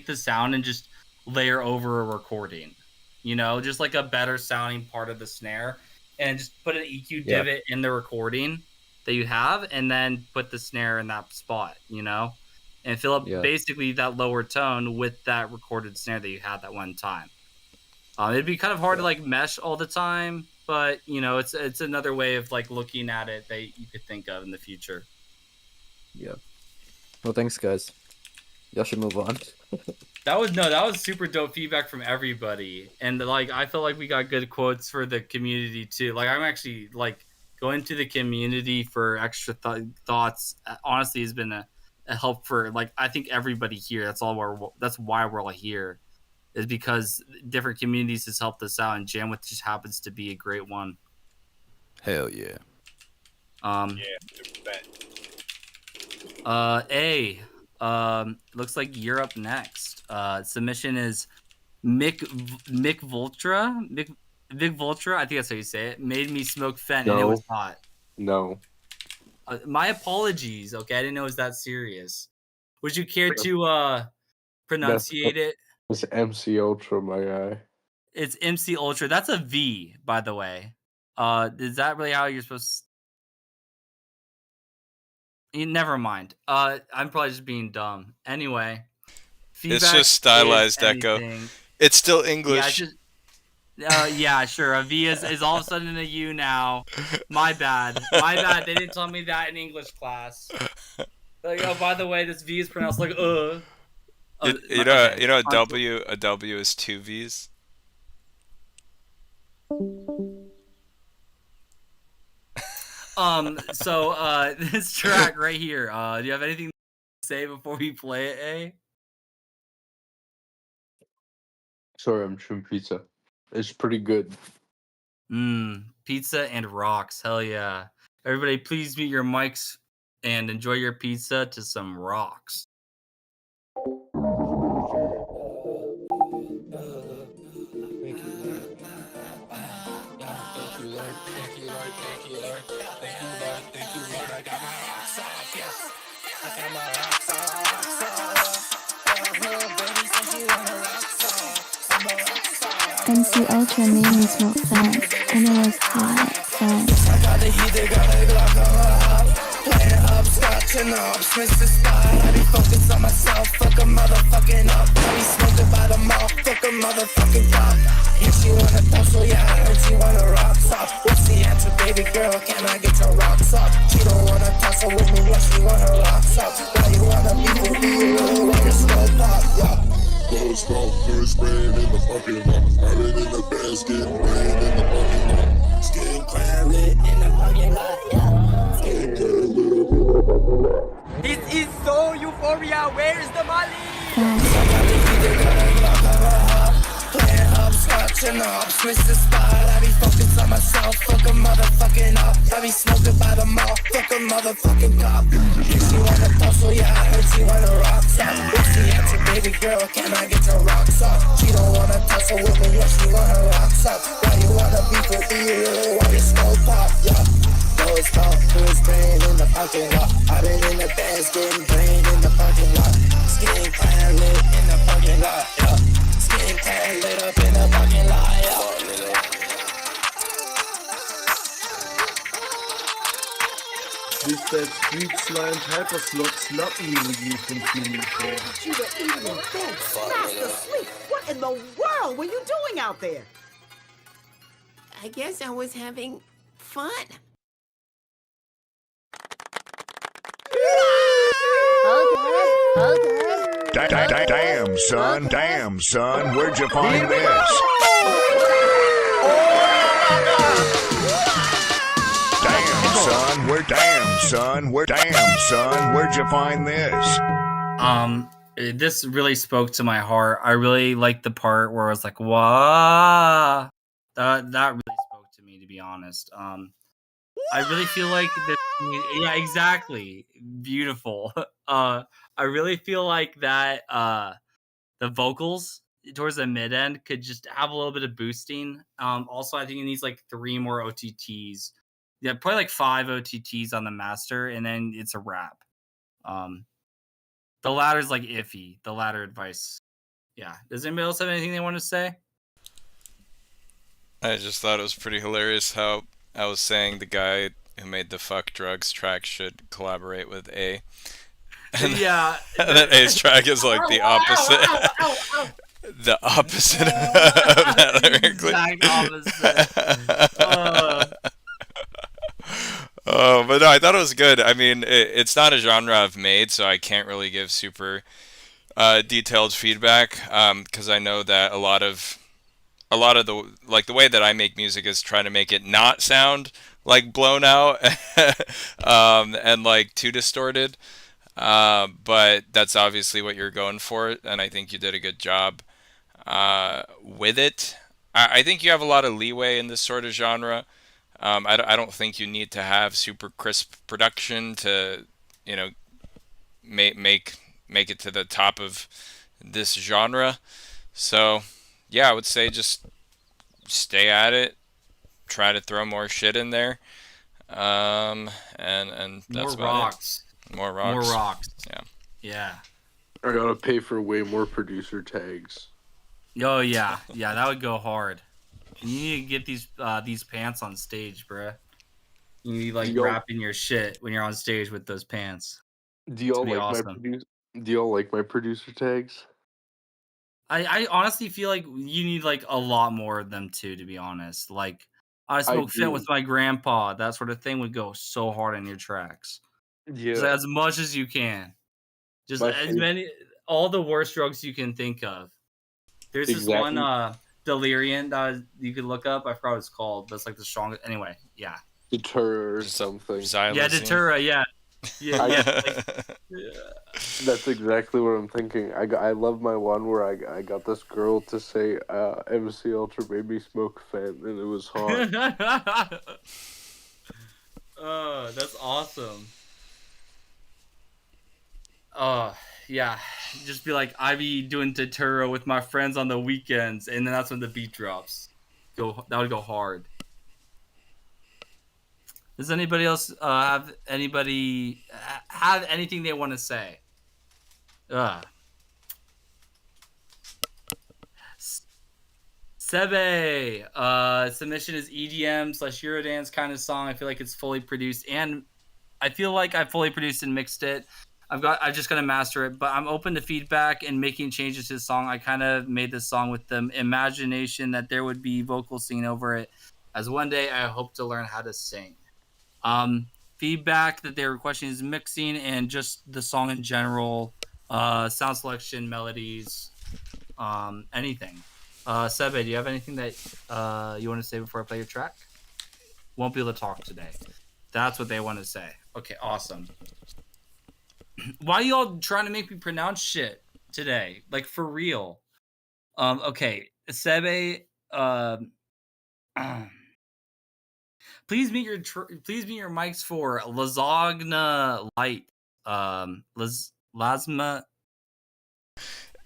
the sound and just layer over a recording. Just like a better sounding part of the snare, and just put an EQ divot in the recording that you have, and then put the snare in that spot, and fill up basically that lower tone with that recorded snare that you had that one time. It'd be kind of hard to like mesh all the time, but it's another way of like looking at it that you could think of in the future. Yeah. Well, thanks, guys. Y'all should move on. That was super dope feedback from everybody, and like I feel like we got good quotes for the community too. Like I'm actually like going to the community for extra thoughts. Honestly, has been a help for like I think everybody here. That's why we're all here, is because different communities has helped us out, and JamWith just happens to be a great one. Hell yeah. Looks like you're up next. Submission is Mick Voltra. Vic Voltra, I think that's how you say it. Made me smoke fent and it was hot. No. My apologies. Okay, I didn't know it was that serious. Would you care to pronunciate it? It's MC Ultra, my guy. It's MC Ultra. That's a V, by the way. Is that really how you're supposed to... Never mind. I'm probably just being dumb. Anyway, it's just stylized echo. It's still English. Yeah, sure. A V is all of a sudden a U now. My bad. They didn't tell me that in English class. Like, oh, by the way, this V is pronounced like You know, a W is two V's. So this track right here. Do you have anything to say before we play it, A? Sorry, I'm chewing pizza. It's pretty good. Pizza and rocks. Hell yeah. Everybody, please mute your mics and enjoy your pizza to some rocks. MC Ultra made me smoke fast, and it was hot, fast. I got the heat, they got a Glock on my hop. Playing hopscotch and ups, miss the spot. I be focused on myself, fuck a motherfucking up. I be smoking by the mall, fuck a motherfucking cop. And she wanna tussle, yeah, I heard she wanna rock soft. What's the answer, baby girl? Can I get your rocks off? She don't wanna tussle with me, but she wanna rock soft. Why you wanna be with me? You really want your skull pop, yeah. Close up, first spraying in the fucking lot. Hiding in the best, getting paid in the fucking lot. Skin clan lit in the fucking lot, yeah. Skin clan lit. This is so euphoria. Where is the Molly? Playing hopscotch and ups, miss the spot. I be focused on myself, fuck a motherfucking up. I be smoking by the mall, fuck a motherfucking cop. If she wanna tussle, yeah, I heard she wanna rock soft. What's the answer, baby girl? Can I get your rocks off? She don't wanna tussle with me, yeah, she wanna rock soft. Why you wanna be with me? You really want your skull pop, yeah. Mobbing in the best, getting brain in the parking lot. Skin tan lit in the parking lot, yeah. Skin tan lit up in the parking lot, yeah. This that sweet slime pepper sloppy review from Human Fair. You were eating in bed, fast asleep. What in the world were you doing out there? I guess I was having fun. Damn, son, where'd you find this? Damn, son, where'd you find this? This really spoke to my heart. I really liked the part where I was like, "Wow," that really spoke to me, to be honest. I really feel like this. Yeah, exactly. Beautiful. I really feel like that. The vocals towards the mid end could just have a little bit of boosting. Also, I think it needs like 3 more OTTs. Yeah, probably like 5 OTTs on the master, and then it's a wrap. The ladder's like iffy. The ladder advice. Yeah. Does anybody else have anything they want to say? I just thought it was pretty hilarious how I was saying the guy who made the Fuck Drugs track should collaborate with A. And yeah. And then A's track is like the opposite. The opposite of that lyrically. Exact opposite. Oh, but no, I thought it was good. I mean, it's not a genre I've made, so I can't really give super detailed feedback because I know that a lot of the way that I make music is trying to make it not sound like blown out and like too distorted. But that's obviously what you're going for, and I think you did a good job with it. I think you have a lot of leeway in this sort of genre. I don't think you need to have super crisp production to, make it to the top of this genre. So, yeah, I would say just stay at it. Try to throw more shit in there. And that's more rocks. More rocks. More rocks. Yeah. Yeah. I gotta pay for way more producer tags. Oh yeah, yeah, that would go hard. You need to get these pants on stage, bruh. You need like wrapping your shit when you're on stage with those pants. Do y'all like awesome. Do y'all like my producer tags? I honestly feel like you need like a lot more of them too, to be honest. Like I smoke fit with my grandpa, that sort of thing would go so hard on your tracks. Yeah. Just as much as you can. Just all the worst drugs you can think of. There's this one Delirium that you could look up. I forgot what it's called, but it's like the strongest. Anyway, yeah. Deterra or something. Yeah, Deterra. Yeah. That's exactly what I'm thinking. I love my one where I got this girl to say MC Ultra made me smoke fent, and it was hard. Oh, that's awesome. Yeah. Just be like, I be doing Deterra with my friends on the weekends, and then that's when the beat drops. That would go hard. Does anybody else have anything they want to say? Sebe, submission is EDM/Eurodance kind of song. I feel like it's fully produced, and I feel like I fully produced and mixed it. I just gotta master it, but I'm open to feedback and making changes to the song. I kind of made this song with the imagination that there would be vocal singing over it, as one day I hope to learn how to sing. Feedback that they were questioning is mixing and just the song in general, sound selection, melodies, anything. Sebe, do you have anything that you want to say before I play your track? Won't be able to talk today. That's what they want to say. Okay, awesome. Why are y'all trying to make me pronounce shit today? Like, for real. Okay, Sebe, please mute your mics for lasagna light. Lasma.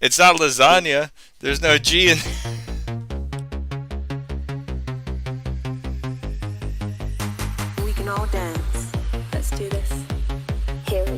It's not lasagna. There's no G in. We can all dance. Let's do this. Here we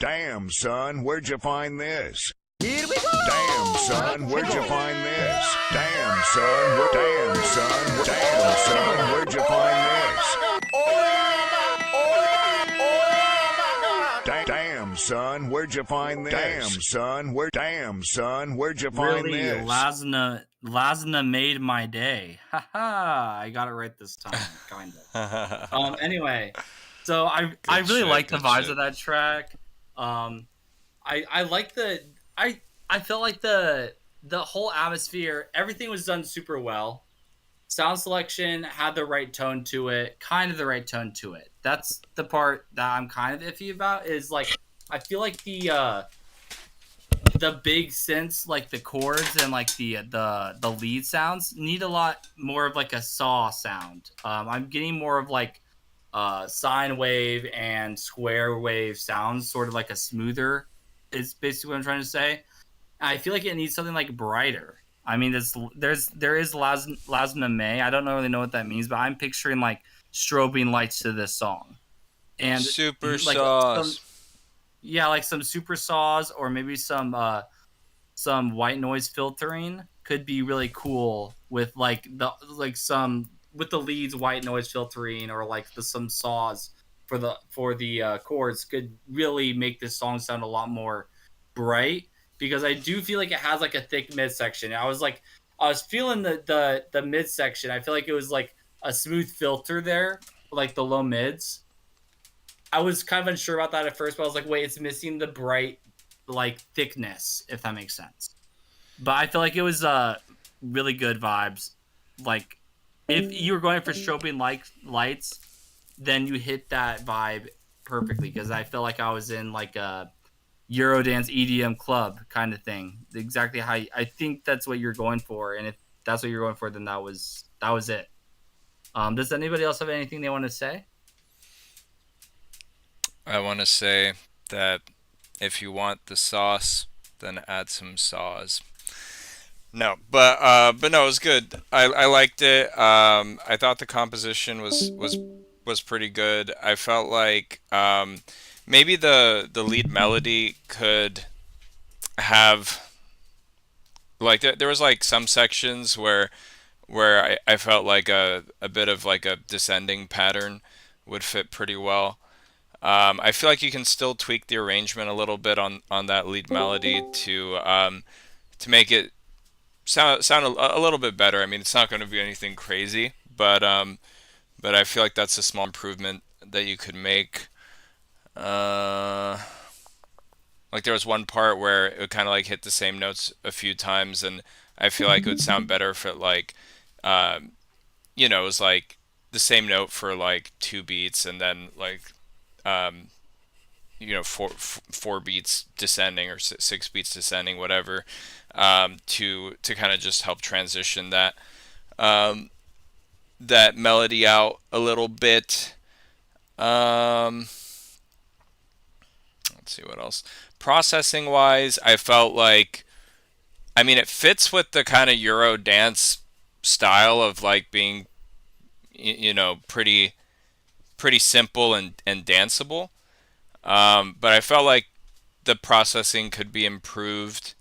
Damn, son, where'd you find this? Here we go. Damn, son, where'd you find this? Damn, son, damn, son, damn, son, where'd you find this? Damn, son, where'd you find this? Damn, son, where'd you find Really, this? Lasna made my day. Haha, I got it right this time, kind of. Anyway, so I really shit, like the good vibes shit. of that track. I like I felt like the whole atmosphere, everything was done super well. Sound selection had the right tone to it, kind of the right tone to it. That's the part that I'm kind of iffy about. Is like I feel like the big synths, like the chords and like the lead sounds, need a lot more of like a saw sound. I'm getting more of like sine wave and square wave sounds, sort of like a smoother. Is basically what I'm trying to say. I feel like it needs something like brighter. I mean, there is Lasna May. I don't really know what that means, but I'm picturing like strobing lights to this song, and Super like sauce. like some super saws or maybe some white noise filtering could be really cool with like some with the leads white noise filtering or like some saws for the chords could really make this song sound a lot more bright, because I do feel like it has like a thick midsection. I was feeling the midsection. I feel like it was like a smooth filter there, like the low mids. I was kind of unsure about that at first, but I was like, wait, it's missing the bright like thickness, if that makes sense. But I feel like it was really good vibes. Like if you were going for strobing lights, then you hit that vibe perfectly, because I felt like I was in like a Eurodance EDM club kind of thing. Exactly how I think that's what you're going for, and if that's what you're going for, then that was it. Does anybody else have anything they want to say? I want to say that if you want the sauce, then add some saws. No, but no, it was good. I liked it. I thought the composition was pretty good. I felt like maybe the lead melody could have like there was like some sections where I felt like a bit of like a descending pattern would fit pretty well. I feel like you can still tweak the arrangement a little bit on that lead melody to make it sound a little bit better. I mean, it's not going to be anything crazy, but I feel like that's a small improvement that you could make. Like there was one part where it would kind of like hit the same notes a few times, and I feel like it would sound better if it like, it was like the same note for like 2 beats, and then like, four beats descending or 6 beats descending, whatever, to kind of just help transition that melody out a little bit. Let's see what else. Processing wise, I felt like, I mean, it fits with the kind of Euro dance style of like being, pretty simple and danceable. But I felt like the processing could be improved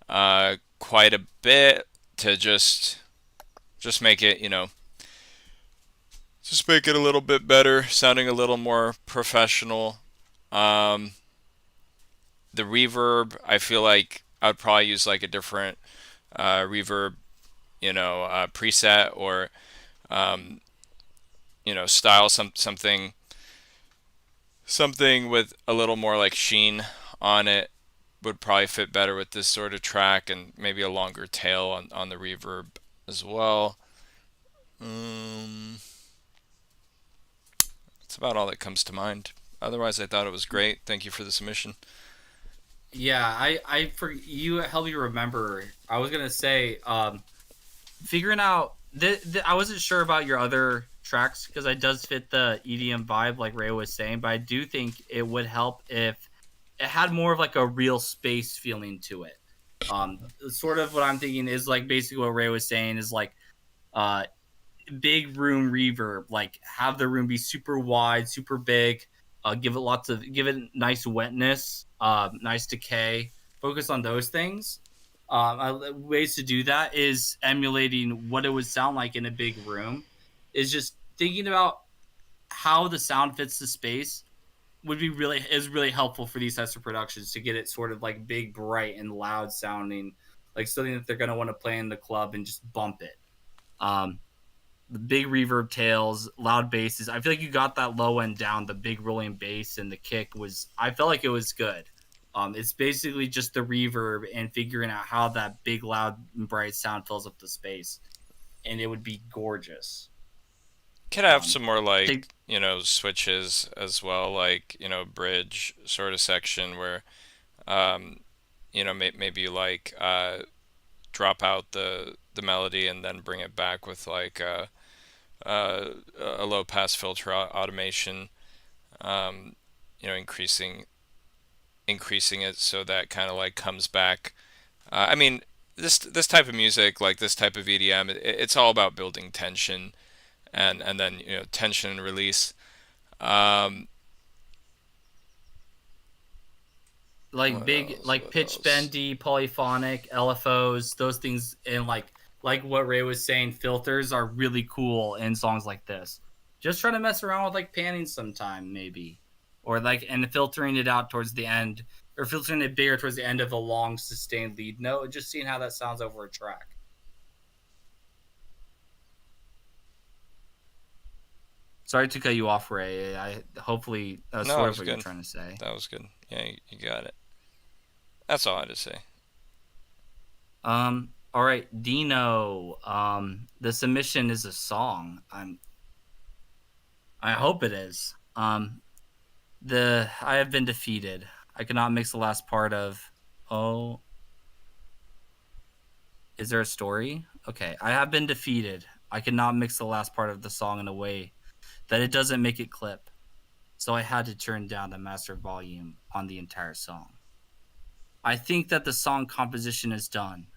quite a bit to just make it, just make it a little bit better, sounding a little more professional. The reverb, I feel like I would probably use like a different reverb, preset or style, something with a little more like sheen on it would probably fit better with this sort of track, and maybe a longer tail on the reverb as well. That's about all that comes to mind. Otherwise, I thought it was great. Thank you for the submission. Yeah, I for you help me remember. I was gonna say, figuring out I wasn't sure about your other tracks because it does fit the EDM vibe, like Ray was saying. But I do think it would help if it had more of like a real space feeling to it. Sort of what I'm thinking is like basically what Ray was saying is like, big room reverb, like have the room be super wide, super big, Give it nice wetness, nice decay. Focus on those things. Ways to do that is emulating what it would sound like in a big room. Is just thinking about how the sound fits the space is really helpful for these types of productions to get it sort of like big, bright, and loud sounding, like something that they're going to want to play in the club and just bump it. The big reverb tails, loud basses. I feel like you got that low end down. The big rolling bass and the kick I felt like it was good. It's basically just the reverb and figuring out how that big, loud, and bright sound fills up the space, and it would be gorgeous. Could have some more like switches as well, like bridge sort of section where maybe you like drop out the melody and then bring it back with like a low pass filter automation, increasing it so that kind of like comes back. I mean, this type of music, like this type of EDM, it's all about building tension, and then tension and release. Like big, like pitch bendy, polyphonic, LFOs, those things, and like what Ray was saying, filters are really cool in songs like this. Just trying to mess around with like panning sometime, maybe, or like and filtering it out towards the end, or filtering it bigger towards the end of a long sustained lead note. Just seeing how that sounds over a track. Sorry to cut you off, Ray. I hopefully that's No, what was you're good. trying to say. That was good. Yeah, you got it. That's all I had to say. All right, Dino. The submission is a song. I hope it is. I have been defeated. I cannot mix the last part of. Oh, is there a story? Okay, I have been defeated. I cannot mix the last part of the song in a way that it doesn't make it clip. So I had to turn down the master volume on the entire song. I think that the song composition is done,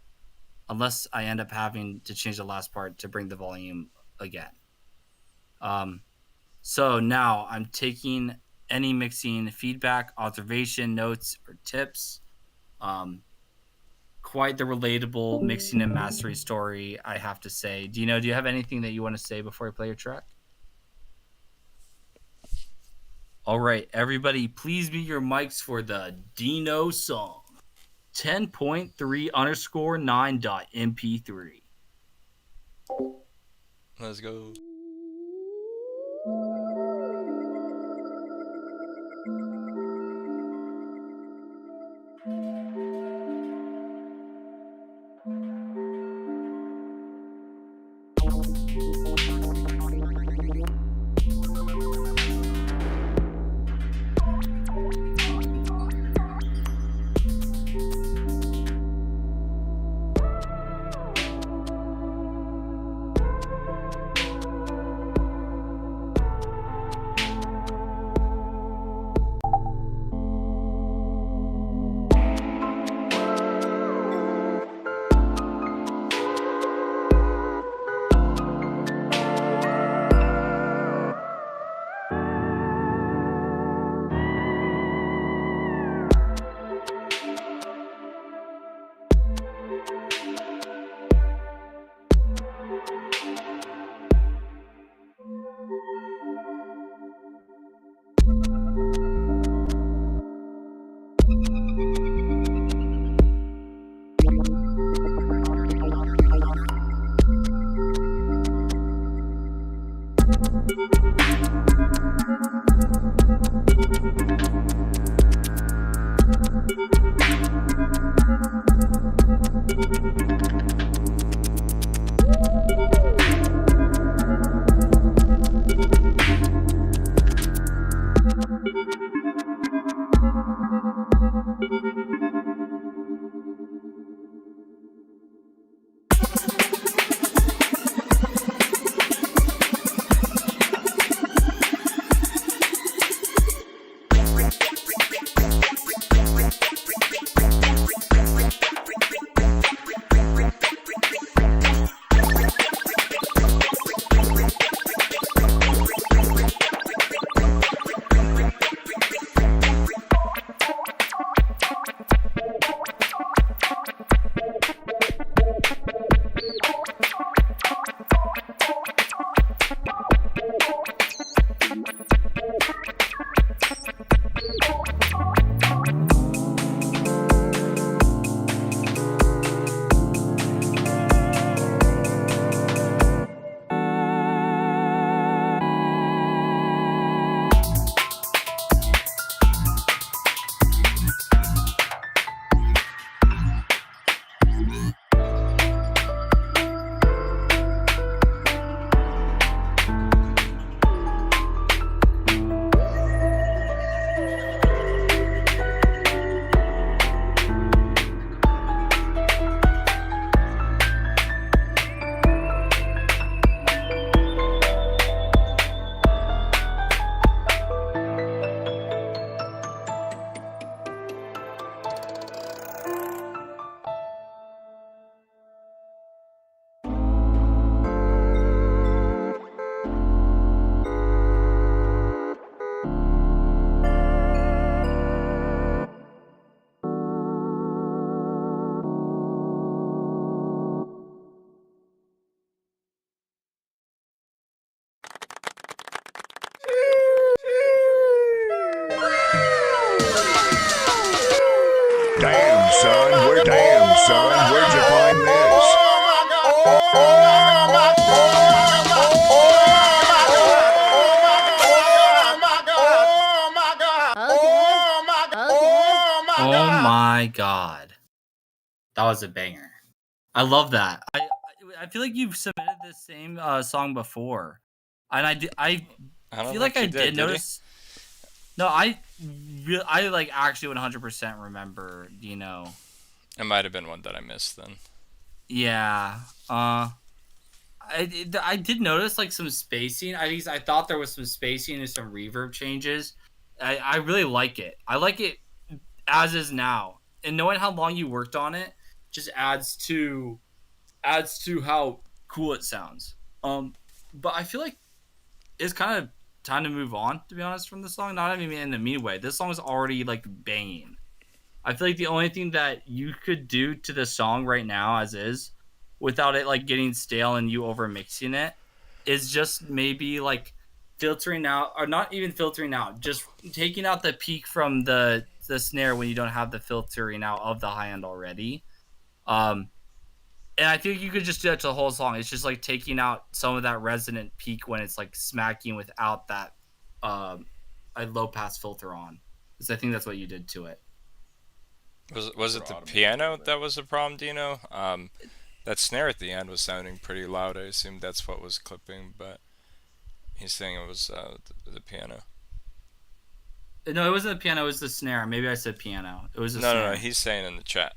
unless I end up having to change the last part to bring the volume again. So now I'm taking any mixing feedback, observation, notes, or tips. Quite the relatable mixing and mastering story, I have to say. Dino, do you have anything that you want to say before I play your track? All right, everybody, please mute your mics for the Dino song. 10.3_9.mp3. Let's go. son, where'd you find this? Oh my god, that was a banger. I love that. I feel like you've submitted this same song before, and I I don't feel think like I he did did he? notice. No, I like actually 100% remember. It might have been one that I missed then. Yeah. I did notice like some spacing. At least I thought there was some spacing and some reverb changes. I really like it. I like it as is now, and knowing how long you worked on it just adds to how cool it sounds. But I feel like it's kind of time to move on, to be honest, from the song. Not even in a mean way. This song is already like banging. I feel like the only thing that you could do to the song right now, as is, without it like getting stale and you over mixing it, is just maybe like filtering out, or not even filtering out, just taking out the peak from the snare when you don't have the filtering out of the high end already. And I think you could just do that to the whole song. It's just like taking out some of that resonant peak when it's like smacking without that a low pass filter on. Because I think that's what you did to it. Was it the piano that was the problem, Dino? That snare at the end was sounding pretty loud. I assumed that's what was clipping, but he's saying it was the piano. No, it wasn't the piano. It was the snare. Maybe I said piano. It was the No, snare. no, he's saying in the chat.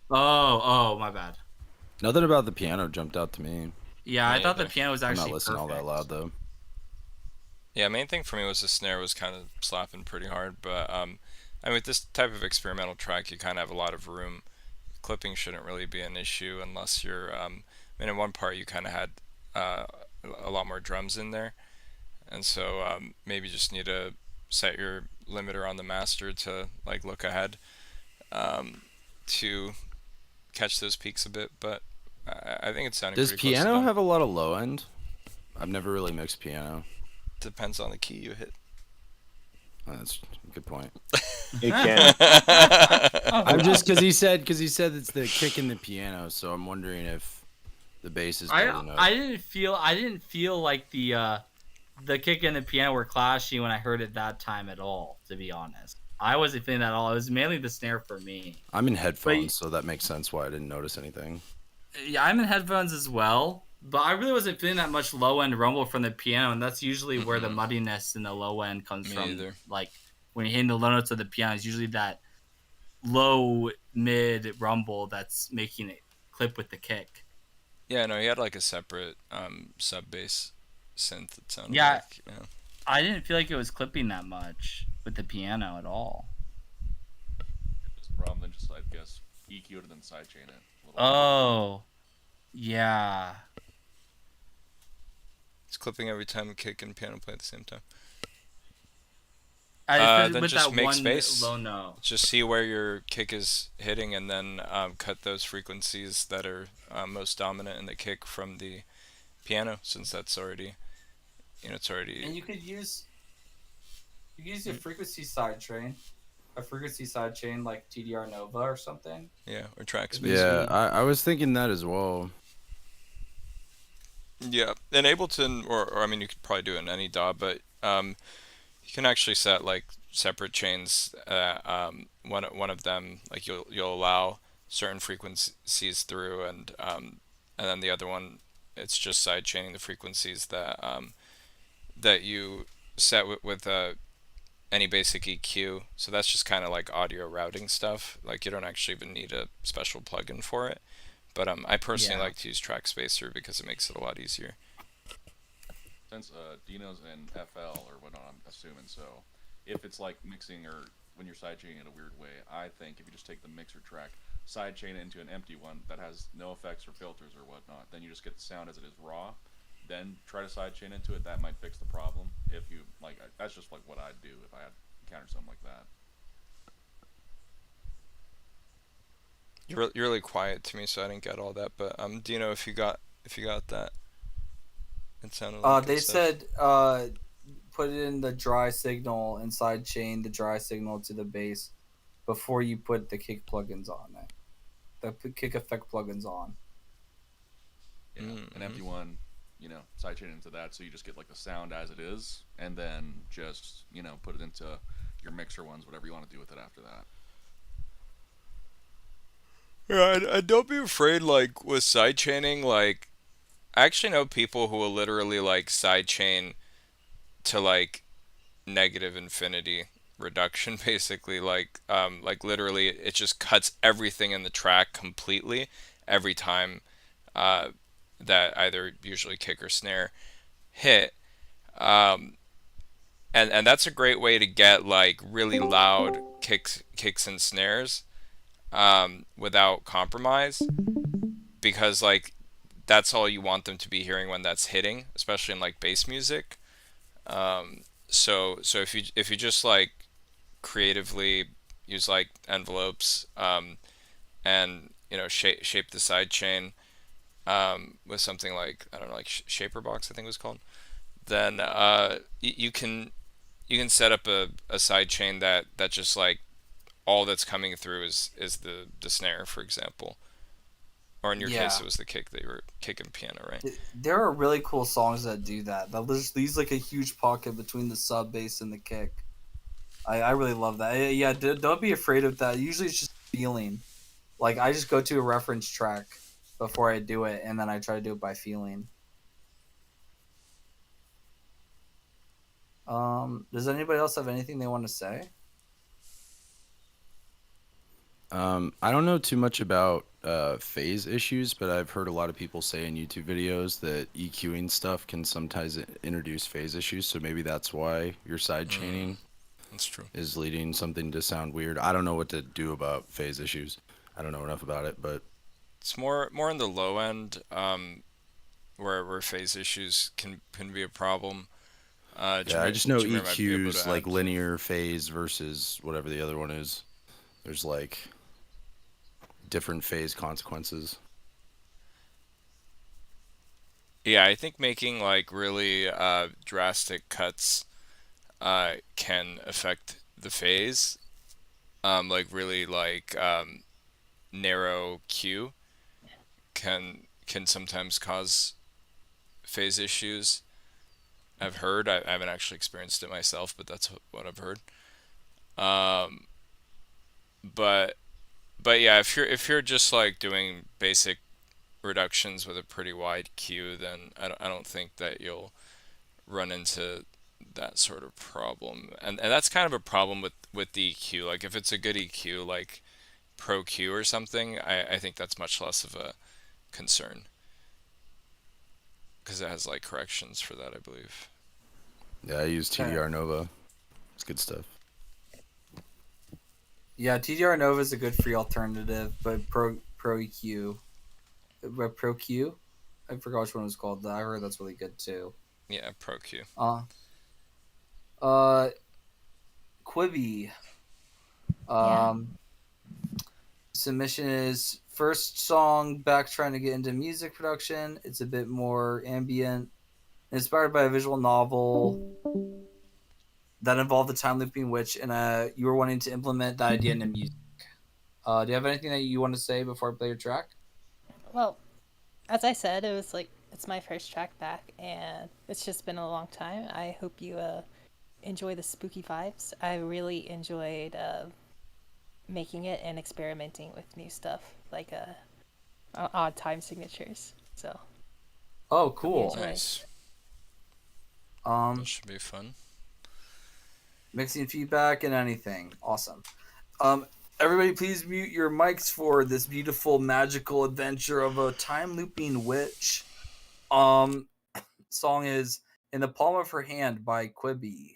Oh, my bad. Nothing about the piano jumped out to me. Yeah, Me I thought the either. piano was I'm actually not listening perfect. all that loud though. Yeah, main thing for me was the snare was kind of slapping pretty hard, but I mean, with this type of experimental track, you kind of have a lot of room. Clipping shouldn't really be an issue unless you're. I mean, in one part you kind of had a lot more drums in there, and so maybe just need to set your limiter on the master to like look ahead to catch those peaks a bit. But I think it's sounding Does pretty close to piano done. have a lot of low end? I've never really mixed piano. Depends on the key you hit. Oh, that's a good point. It can. I'm just because he said it's the kick in the piano, so I'm wondering if the bass is good enough. I didn't feel like the kick and the piano were clashing when I heard it that time at all, to be honest. I wasn't feeling that at all. It was mainly the snare for me. I'm in headphones, so that makes sense why I didn't notice anything. Yeah, I'm in headphones as well, but I really wasn't feeling that much low end rumble from the piano, and that's usually where the muddiness in the low end comes Me from. either. Like when you're hitting the low notes of the piano, it's usually that low mid rumble that's making it clip with the kick. Yeah, no, he had like a separate sub bass synth. It sounded Yeah. like. Yeah. I didn't feel like it was clipping that much with the piano at all. This problem, then just I guess EQ it and then sidechain it. Oh, yeah. It's clipping every time a kick and piano play at the same time. Then Then with just that make one space. low note. Just see where your kick is hitting, and then cut those frequencies that are most dominant in the kick from the piano, since that's already, it's already. And you could use a frequency side chain, like TDR Nova or something. Yeah, or track space. Yeah, I was thinking that as well. Yeah, in Ableton, or I mean, you could probably do it in any DAW, but you can actually set like separate chains. One of them, like you'll allow certain frequencies through, and then the other one, it's just side chaining the frequencies that you set with any basic EQ. So that's just kind of like audio routing stuff. Like you don't actually even need a special plugin for it. But I personally like to use Track Spacer because it makes it a lot easier. Since Dino's in FL or whatnot, I'm assuming, so if it's like mixing or when you're sidechaining in a weird way, I think if you just take the mixer track, sidechain it into an empty one that has no effects or filters or whatnot, then you just get the sound as it is raw, then try to sidechain into it, that might fix the problem. If you, like, that's just like what I'd do if I had encountered something like that. You're really quiet to me, so I didn't get all that. But Dino, if you got that, it sounded like They said put it in the dry signal and sidechain the dry signal to the bass before you put the kick plugins on it. kick effect plugins on. Yeah, an empty one, sidechain into that, so you just get like the sound as it is, and then just put it into your mixer ones, whatever you want to do with it after that. Yeah, and don't be afraid, like, with sidechaining, like, I actually know people who will literally, like, sidechain to, like, negative infinity reduction, basically. Like, literally, it just cuts everything in the track completely every time that either usually kick or snare hit. Um, and that's a great way to get, like, really loud kicks and snares without compromise, because like that's all you want them to be hearing when that's hitting, especially in like bass music. So if you just like creatively use like envelopes, and shape the side chain with something like, I don't know, like Shaper Box, I think it was called, then you can set up a side chain that just like all that's coming through is the snare, for example. Or in your case, Yeah. it was the kick that you were kicking piano, right? There are really cool songs that do that. That just leaves like a huge pocket between the sub bass and the kick. I really love that. Yeah, don't be afraid of that. Usually it's just feeling. Like I just go to a reference track before I do it, and then I try to do it by feeling. Does anybody else have anything they want to say? I don't know too much about phase issues, but I've heard a lot of people say in YouTube videos that EQing stuff can sometimes introduce phase issues. So maybe that's why your side chaining That's true. is leading something to sound weird. I don't know what to do about phase issues. I don't know enough about it, but It's more in the low end, where phase issues can be a problem. yeah, I just know Jameer might be able EQs to like add. linear phase versus whatever the other one is. There's like different phase consequences. Yeah, I think making like really drastic cuts can affect the phase. Like really like narrow Q can sometimes cause phase issues. I've heard. I haven't actually experienced it myself, but that's what I've heard. Um, but yeah, if you're just like doing basic reductions with a pretty wide Q, then I don't think that you'll run into that sort of problem. And that's kind of a problem with the EQ. Like if it's a good EQ, like Pro Q or something, I think that's much less of a concern, because it has like corrections for that, I believe. Yeah, I use TDR Nova. It's good stuff. Yeah, TDR Nova is a good free alternative, but Pro EQ, Pro Q, I forgot which one it was called. I heard that's really good too. Yeah, Pro Q. Quibi. Yeah. Submission is first song back trying to get into music production. It's a bit more ambient, inspired by a visual novel that involved the time looping witch, and you were wanting to implement that idea into music. Do you have anything that you want to say before I play your track? Well, as I said, it was like it's my first track back, and it's just been a long time. I hope you enjoy the spooky vibes. I really enjoyed making it and experimenting with new stuff, like odd time signatures. So. Oh, cool. Nice. That should be fun. Mixing feedback and anything. Awesome. Everybody, please mute your mics for this beautiful magical adventure of a time looping witch. Song is "In the Palm of Her Hand" by Quibi.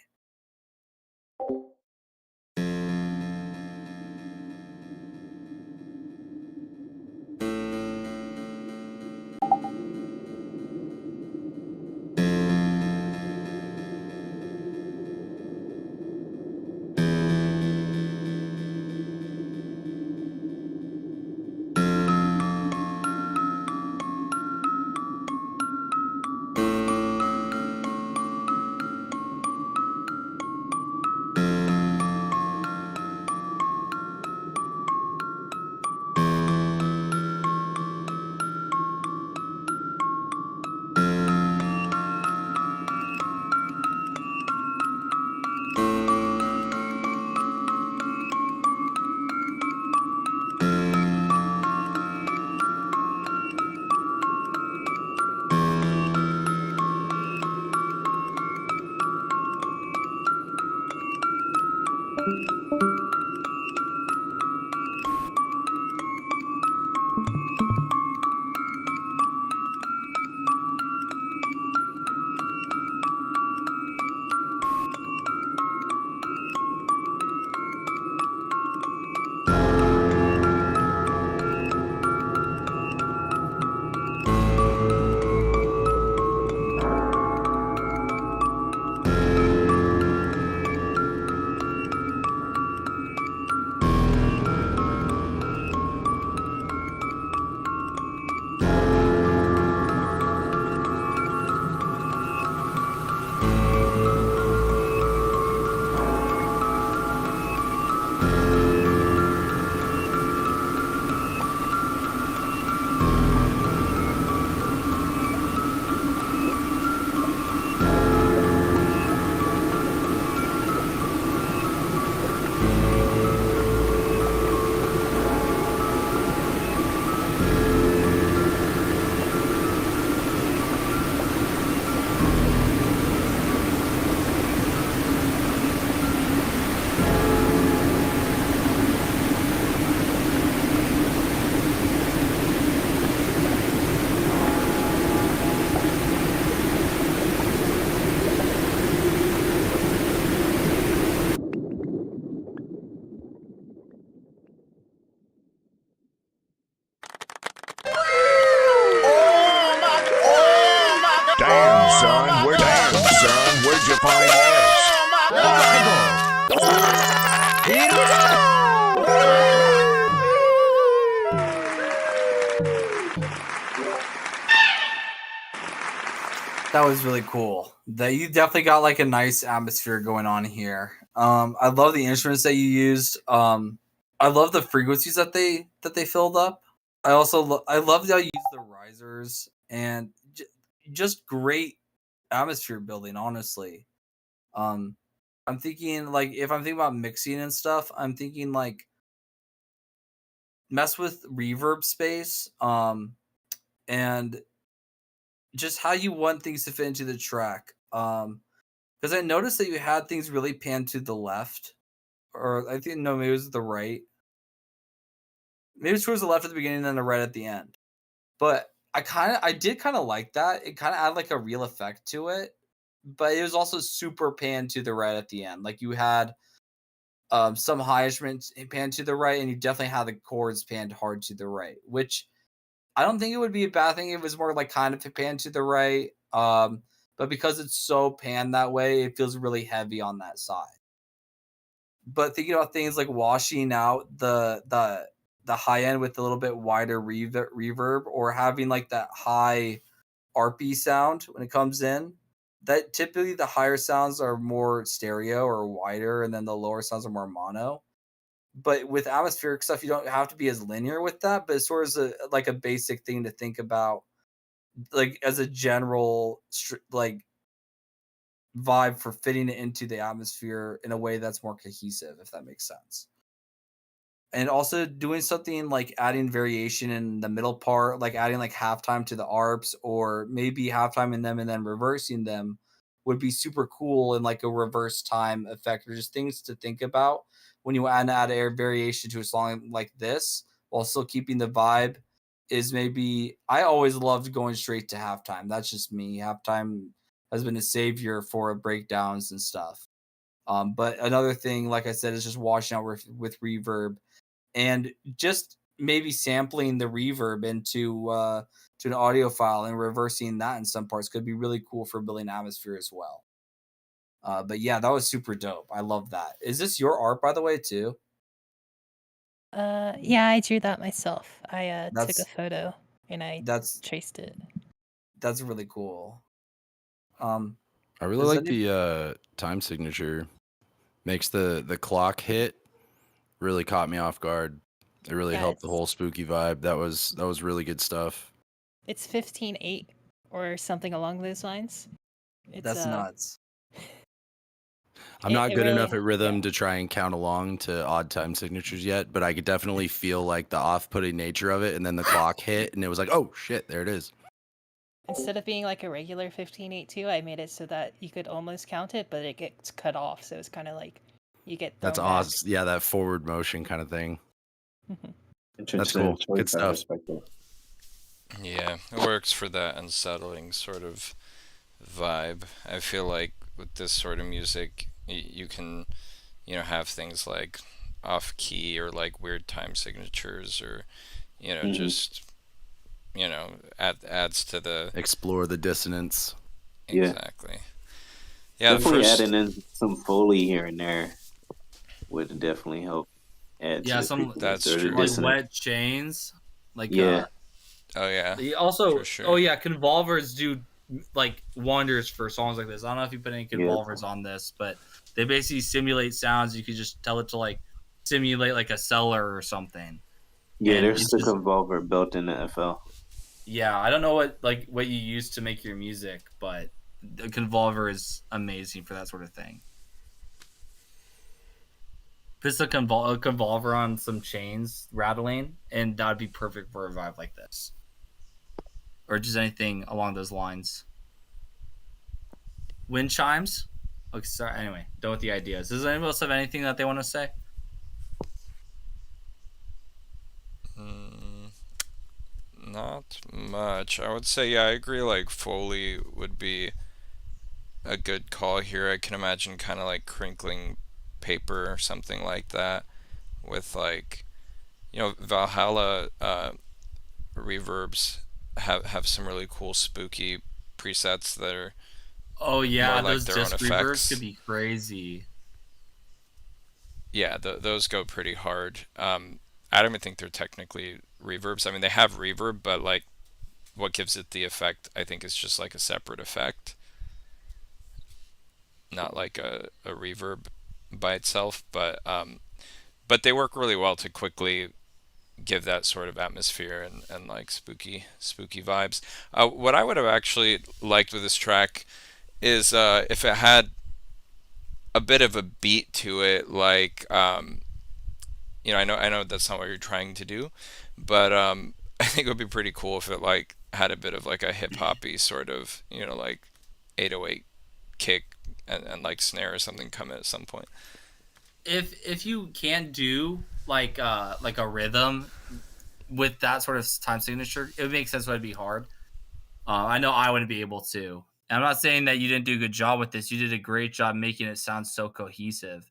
where'd you find this? Here we go! That was really cool. That you definitely got like a nice atmosphere going on here. I love the instruments that you used. I love the frequencies that they filled up. I also I love how you use the risers and just great atmosphere building. Honestly, um, I'm thinking like if I'm thinking about mixing and stuff, I'm thinking like mess with reverb space. And just how you want things to fit into the track. Because I noticed that you had things really panned to the left, or I think no, maybe it was the right. Maybe it's towards the left at the beginning, and then the right at the end. But I did kind of like that. It kind of added like a real effect to it, but it was also super panned to the right at the end. Like you had some high instruments panned to the right, and you definitely had the chords panned hard to the right, which I don't think it would be a bad thing if it was more like kind of panned to the right. But because it's so panned that way, it feels really heavy on that side. But thinking about things like washing out the high end with a little bit wider reverb, or having like that high RP sound when it comes in, that typically the higher sounds are more stereo or wider, and then the lower sounds are more mono. But with atmospheric stuff, you don't have to be as linear with that, but it's sort of like a basic thing to think about, like as a general like vibe for fitting it into the atmosphere in a way that's more cohesive, if that makes sense. And also doing something like adding variation in the middle part, like adding like halftime to the arps, or maybe halftime in them and then reversing them, would be super cool, and like a reverse time effect, or just things to think about when you add air variation to a song like this while still keeping the vibe. Is maybe I always loved going straight to halftime. That's just me. Halftime has been a savior for breakdowns and stuff. But another thing, like I said, is just washing out with reverb, and just maybe sampling the reverb into to an audio file and reversing that in some parts could be really cool for building atmosphere as well. But yeah, that was super dope. I love that. Is this your art, by the way, too? Yeah, I drew that myself. I took a That's photo and I that's traced it. that's really cool. I really Does like any the time signature. Makes the clock hit really caught me off guard. It really Yeah, helped the whole spooky vibe. That was really good stuff. it's 15/8 or something along those lines. It's That's nuts. I'm not it good really enough at rhythm to try and count along to odd time signatures yet, but I could definitely feel like the off-putting nature of it, and then the clock hit, and it was like, oh shit, there it is. instead of being like a regular 15/8 too, I made it so that you could almost count it, but it gets cut off, so it's kind of like you get thrown That's back. awesome. Yeah, that forward motion kind of thing. That's Interesting cool. Good choice. I stuff. respect it. Yeah, it works for that unsettling sort of vibe. I feel like with this sort of music, you can, have things like off key or like weird time signatures, or, just, adds to the. Explore the dissonance. Yeah. Exactly. Yeah, the Definitely first. adding in some Foley here and there would definitely help add to Yeah, the some creepiness That's or the true. like dissonance. wet chains, like Yeah. Oh yeah, also for sure. oh yeah, convolvers do like wonders for songs like this. I don't know if you put any Yeah. convolvers on this, but they basically simulate sounds. You could just tell it to like simulate like a cellar or something. Yeah, And there's it's the just convolver built in the FL. yeah, I don't know what you use to make your music, but the convolver is amazing for that sort of thing. Just a convolver on some chains rattling, and that'd be perfect for a vibe like this, or just anything along those lines. Wind chimes. Okay, sorry. Anyway, done with the ideas. Does anyone else have anything that they want to say? Not much. I would say, yeah, I agree. Like Foley would be a good call here. I can imagine kind of like crinkling paper or something like that, with like, Valhalla reverbs have some really cool spooky presets that are Oh yeah, more like those their own disc reverbs effects. could be crazy. Yeah, those go pretty hard. I don't even think they're technically reverbs. I mean, they have reverb, but like what gives it the effect, I think, is just like a separate effect, not like a reverb by itself. But they work really well to quickly give that sort of atmosphere and like spooky vibes. What I would have actually liked with this track is if it had a bit of a beat to it, like I know that's not what you're trying to do, but I think it would be pretty cool if it like had a bit of like a hip hoppy sort of, like 808 kick and like snare or something come in at some point. If you can't do like a rhythm with that sort of time signature, it would make sense why it'd be hard. I know I wouldn't be able to. And I'm not saying that you didn't do a good job with this. You did a great job making it sound so cohesive.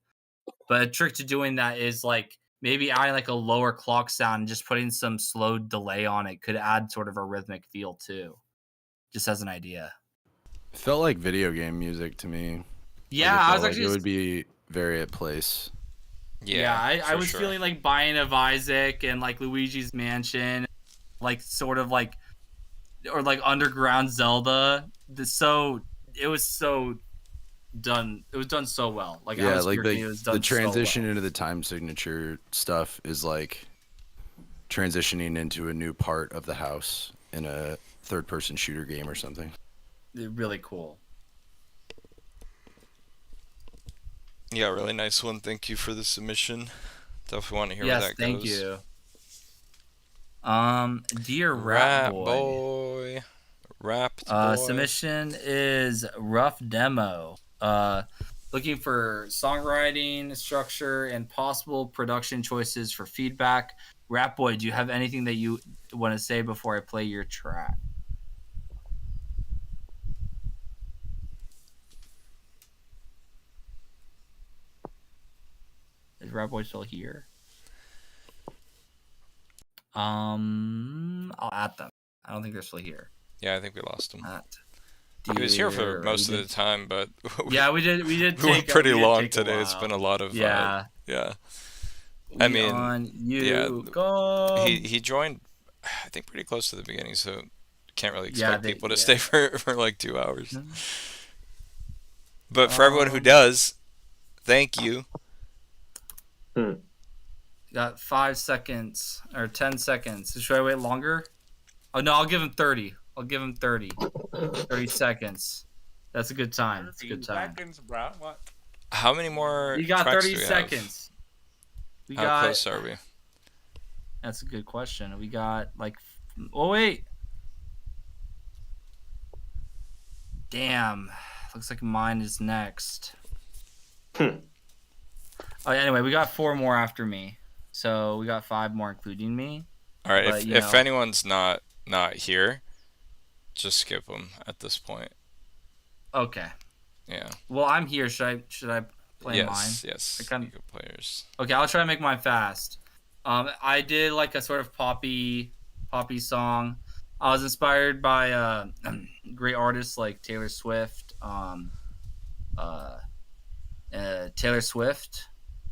But a trick to doing that is like maybe adding like a lower clock sound and just putting some slow delay on it could add sort of a rhythmic feel too. Just as an idea. It felt like video game music to me. Yeah, I was actually it would be very at place. Yeah, I was sure. feeling like Binding of Isaac and like Luigi's Mansion, like sort of like, or like Underground Zelda. It was so done. It was done so well. Like Yeah, like atmospherically, it was done the transition so well. into the time signature stuff is like transitioning into a new part of the house in a third-person shooter game or something. Really cool. Yeah, really nice one. Thank you for the submission. Definitely want to hear Yes, where that thank goes. you. Dear Rap Boy. Rapped boy. Submission is rough demo. Looking for songwriting, structure, and possible production choices for feedback. Rap Boy, do you have anything that you want to say before I play your track? Is Rap Boy still here? I'll add them. I don't think they're still here. Yeah, I think we lost him. He was here for most of the time, but yeah, we did. We went pretty long today. It's been a lot of yeah. I mean, on you yeah, go. he joined, I think, pretty close to the beginning, so can't really expect people to stay for like 2 hours. But for everyone who does, thank you. Got 5 seconds or 10 seconds. Should I wait longer? Oh no, I'll give him 30. I'll give him 30. 30 seconds. That's a good time. That's a good time. Seconds, bro. What? How many more? You got tracks 30 do we seconds. Have? How close are we? That's a good question. We got like. Oh wait. Damn. Looks like mine is next. Oh, anyway, we got 4 more after me, so we got 5 more including me. All right. But, if anyone's not here, just skip them at this point. Okay. Yeah. Well, I'm here. Should I play mine? Yes. I kinda... players. Okay, I'll try to make mine fast. I did like a sort of poppy song. I was inspired by great artists like Taylor Swift. Taylor Swift,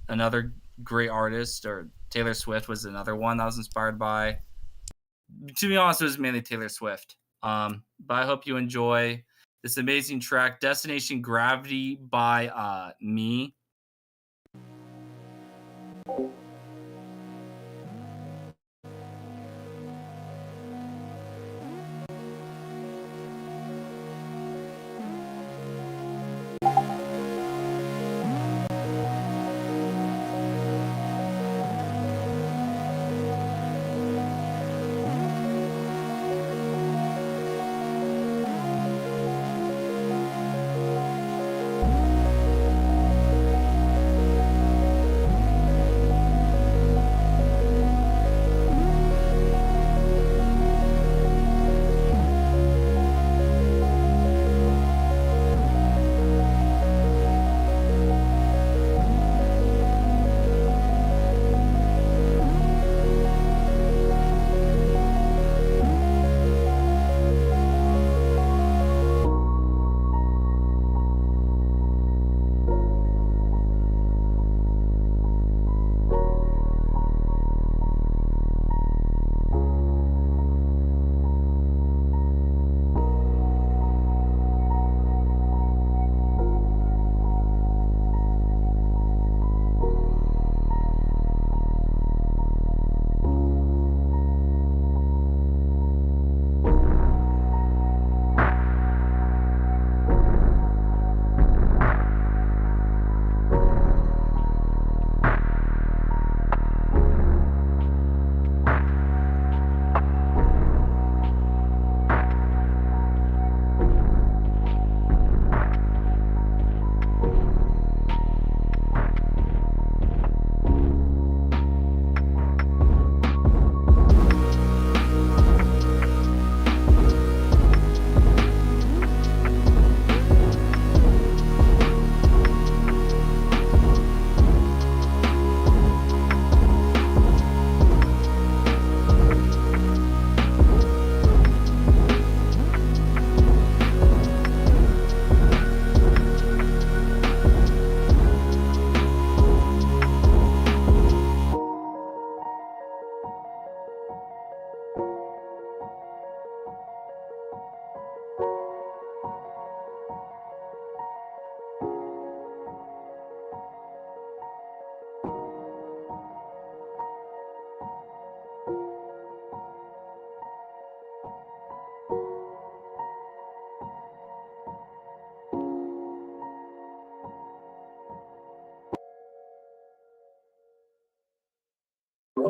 another great artist, or Taylor Swift was another one I was inspired by. To be honest, it was mainly Taylor Swift. But I hope you enjoy this amazing track, Destination Gravity by me.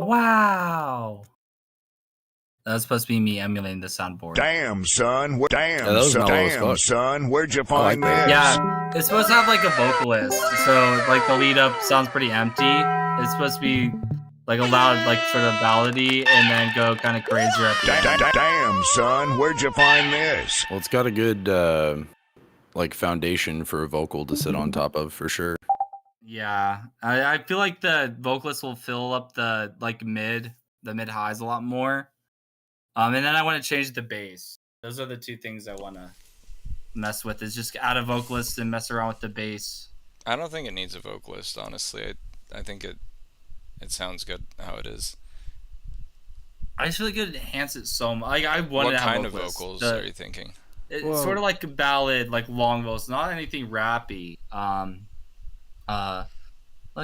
Wow. That's supposed to be me emulating the soundboard. Damn, son. Yeah, that was mellow as fuck. Son. Where'd you I like find this? that. Yeah, it's supposed to have like a vocalist, so like the lead up sounds pretty empty. It's supposed to be like a loud, like sort of ballady, and then go kind of crazier at the end. Damn, son. Where'd you find this? Well, it's got a good like foundation for a vocal to sit on top of for sure. Yeah, I feel like the vocalist will fill up the mid highs a lot more. And then I want to change the bass. Those are the two things I want to mess with. Is just add a vocalist and mess around with the bass. I don't think it needs a vocalist, honestly. I think it sounds good how it is. I just feel like it enhance it so much. Like I wanted What to have kind of vocalists. vocals are you thinking? It's sort of like a ballad, like long vocals, not anything rappy. Like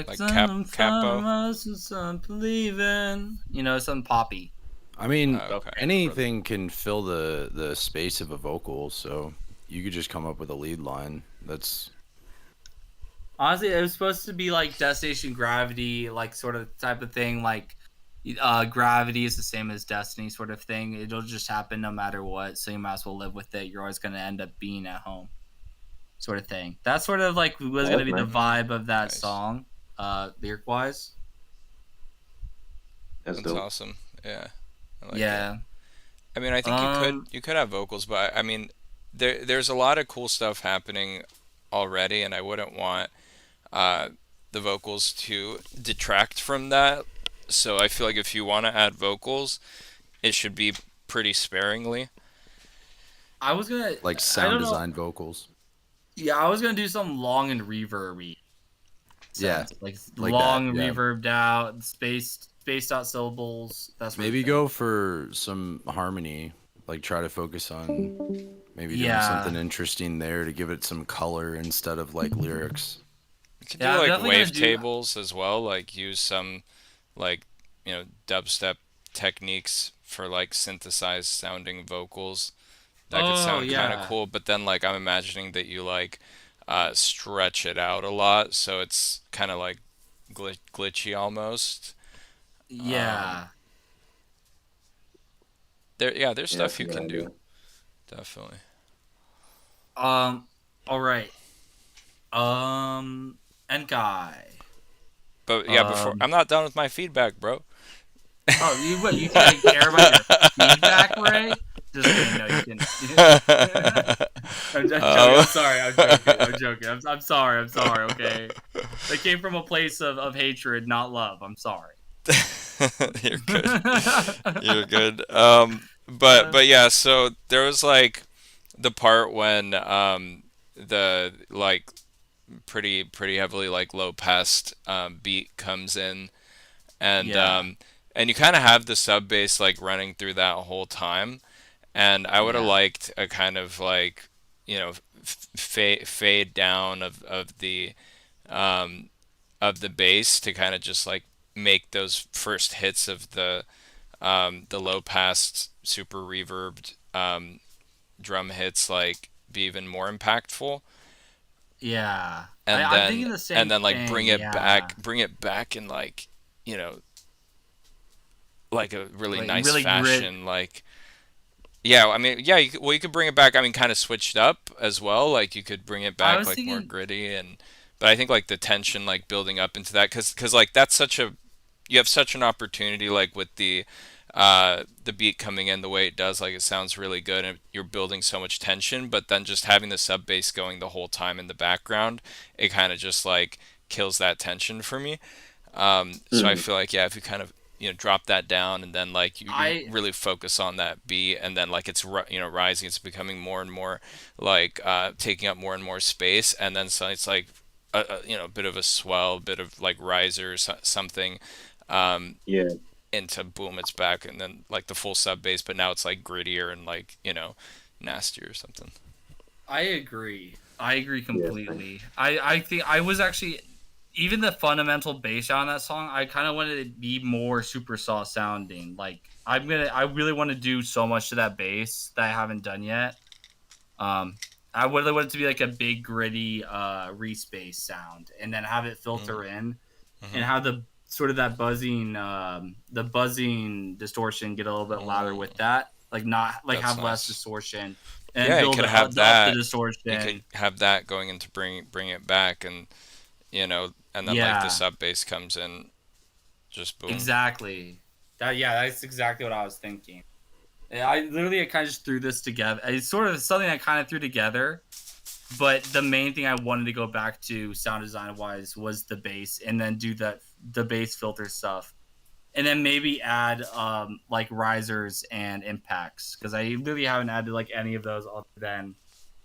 capo? Some believing, some poppy. I mean, Okay. anything can fill the space of a vocal, so you could just come up with a lead line. That's Honestly, it was supposed to be like Destination Gravity, like sort of type of thing. Like gravity is the same as destiny, sort of thing. It'll just happen no matter what, so you might as well live with it. You're always going to end up being at home, sort of thing. That's sort of like was going to be the vibe of that song, lyric wise. That's awesome. Yeah. I like Yeah. that. I mean, I think you could have vocals, but I mean, there's a lot of cool stuff happening already, and I wouldn't want the vocals to detract from that. So I feel like if you want to add vocals, it should be pretty sparingly. I was gonna like sound design vocals. Yeah, I was gonna do something long and reverby. Yeah, like like long, that, yeah. reverbed out, spaced out syllables. That's Maybe go for some harmony. Like try to focus on maybe doing something interesting there to give it some color instead of like lyrics. You can do like wave tables as well. Like use some like dubstep techniques for like synthesized sounding vocals. That could sound kind of cool. But then like I'm imagining that you like stretch it out a lot, so it's kind of like glitchy almost. Yeah. There's stuff you can do. Definitely. All right. Enkai. But yeah, before I'm not done with my feedback, bro. Oh, you can't care about your feedback, Ray? Just kidding. No, you didn't. I'm sorry. I'm joking. I'm sorry. Okay. That came from a place of hatred, not love. I'm sorry. You're good. You're good. But yeah. So there was like the part when the like pretty heavily like low passed beat comes in, and you kind of have the sub bass like running through that whole time. And I would have liked a kind of like, fade down of the bass to kind of just like make those first hits of the low passed super reverbed drum hits like be even more impactful. Yeah. And I'm thinking the same and then like thing, bring it back in like like a really nice really fashion, like. Yeah, I mean, yeah, you could bring it back. I mean, kind of switched up as well. Like you could bring it back like more gritty, but I think like the tension like building up into that, because like that's you have such an opportunity like with the beat coming in the way it does. Like it sounds really good, and you're building so much tension. But then just having the sub bass going the whole time in the background, it kind of just like kills that tension for me. So I feel like if you kind of drop that down, and then like you really focus on that beat, and then like it's rising, it's becoming more and more like taking up more and more space, and then so it's like a bit of a swell, a bit of like riser, something into boom, it's back, and then like the full sub bass, but now it's like grittier and like nastier or something. I agree completely. I think I was actually, even the fundamental bass on that song, I kind of wanted it to be more super saw sounding. Like I really want to do so much to that bass that I haven't done yet. I really want it to be like a big gritty Reese bass sound, and then have it filter in, and have the sort of that buzzing, the buzzing distortion get a little bit louder with that, like not like That's have less nice. distortion and Yeah, you build could it have up the that. You distortion. could have that going into bring it back, and and then like the Yeah, sub bass comes in, just boom. exactly. That's exactly what I was thinking. I kind of just threw this together. It's sort of something I kind of threw together, but the main thing I wanted to go back to sound design wise was the bass, and then do the bass filter stuff, and then maybe add like risers and impacts, because I really haven't added like any of those other than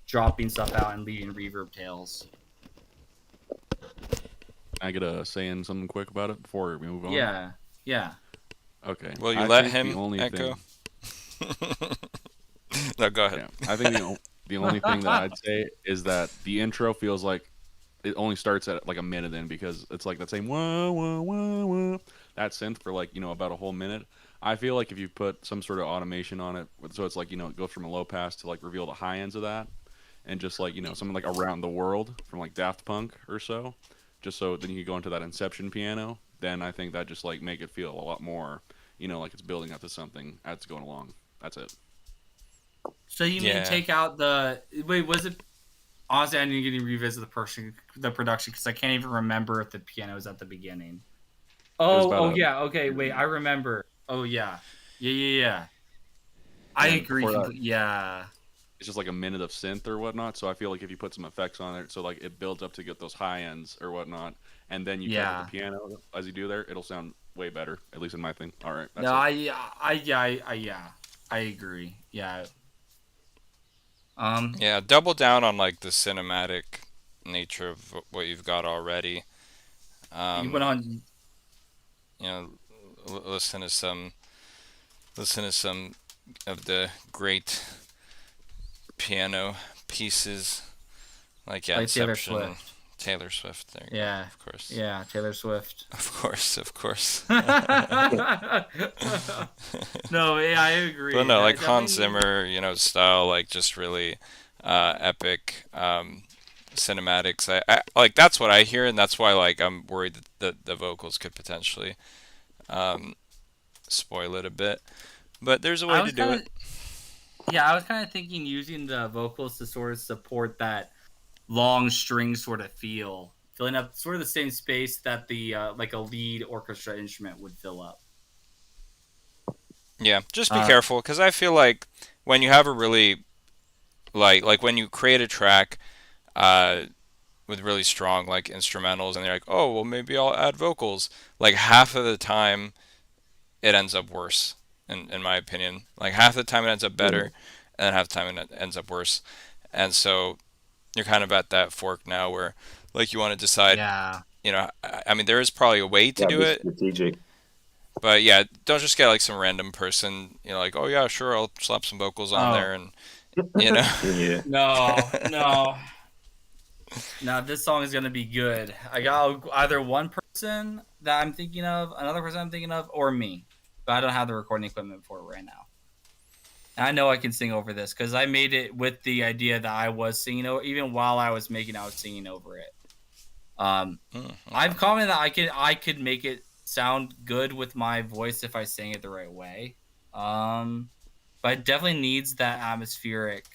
dropping stuff out and leaving reverb tails. I get a say in something quick about it before we move on. Yeah. Okay. Will you I let think him the only echo? thing- No, go ahead. Yeah, I think the only thing that I'd say is that the intro feels like it only starts at like a minute in, because it's like that same wah wah wah wah, that synth for like about a whole minute. I feel like if you put some sort of automation on it, so it's like it goes from a low pass to like reveal the high ends of that, and just like something like Around the World from like Daft Punk or so, just so then you could go into that Inception piano. Then I think that just like make it feel a lot more, like it's building up to something as it's going along. That's it. So you mean take out the was it? Honestly, I need to revisit the production, because I can't even remember if the piano was at the beginning. Yeah. Okay, wait, I remember. Oh yeah. I agree. Yeah. It's just like a minute of synth or whatnot. So I feel like if you put some effects on it, so like it builds up to get those high ends or whatnot, and then you cut with the piano as you do there, it'll sound way better. At least in my thing. All right. That's I agree. Yeah. Yeah, double down on like the cinematic nature of what you've got already. You went on. Listen to some of the great piano pieces, like Inception. Taylor Swift. There you go. Of course. Yeah, Taylor Swift. Of course. No, yeah, I agree. But no, like Hans Zimmer, style, like just really epic cinematics. I like, that's what I hear, and that's why like I'm worried that the vocals could potentially spoil it a bit. But there's a way to do it. Yeah, I was kind of thinking using the vocals to sort of support that long string sort of feel, filling up sort of the same space that the like a lead orchestra instrument would fill up. Yeah, just be careful, because I feel like when you have a really like when you create a track with really strong like instrumentals, and they're like, oh well, maybe I'll add vocals, like half of the time it ends up worse, in my opinion. Like half the time it ends up better, and then half the time it ends up worse. And so you're kind of at that fork now where like you want to decide. Yeah. I mean, there is probably a way to do it. Strategic. But yeah, don't just get like some random person, like, oh yeah, sure, I'll slap some vocals on there, and Yeah. No. Now this song is gonna be good. I got either one person that I'm thinking of, another person I'm thinking of, or me. But I don't have the recording equipment for it right now. And I know I can sing over this, because I made it with the idea that I was singing over, even while I was making, I was singing over it. I've commented that I could make it sound good with my voice if I sang it the right way. But it definitely needs that atmospheric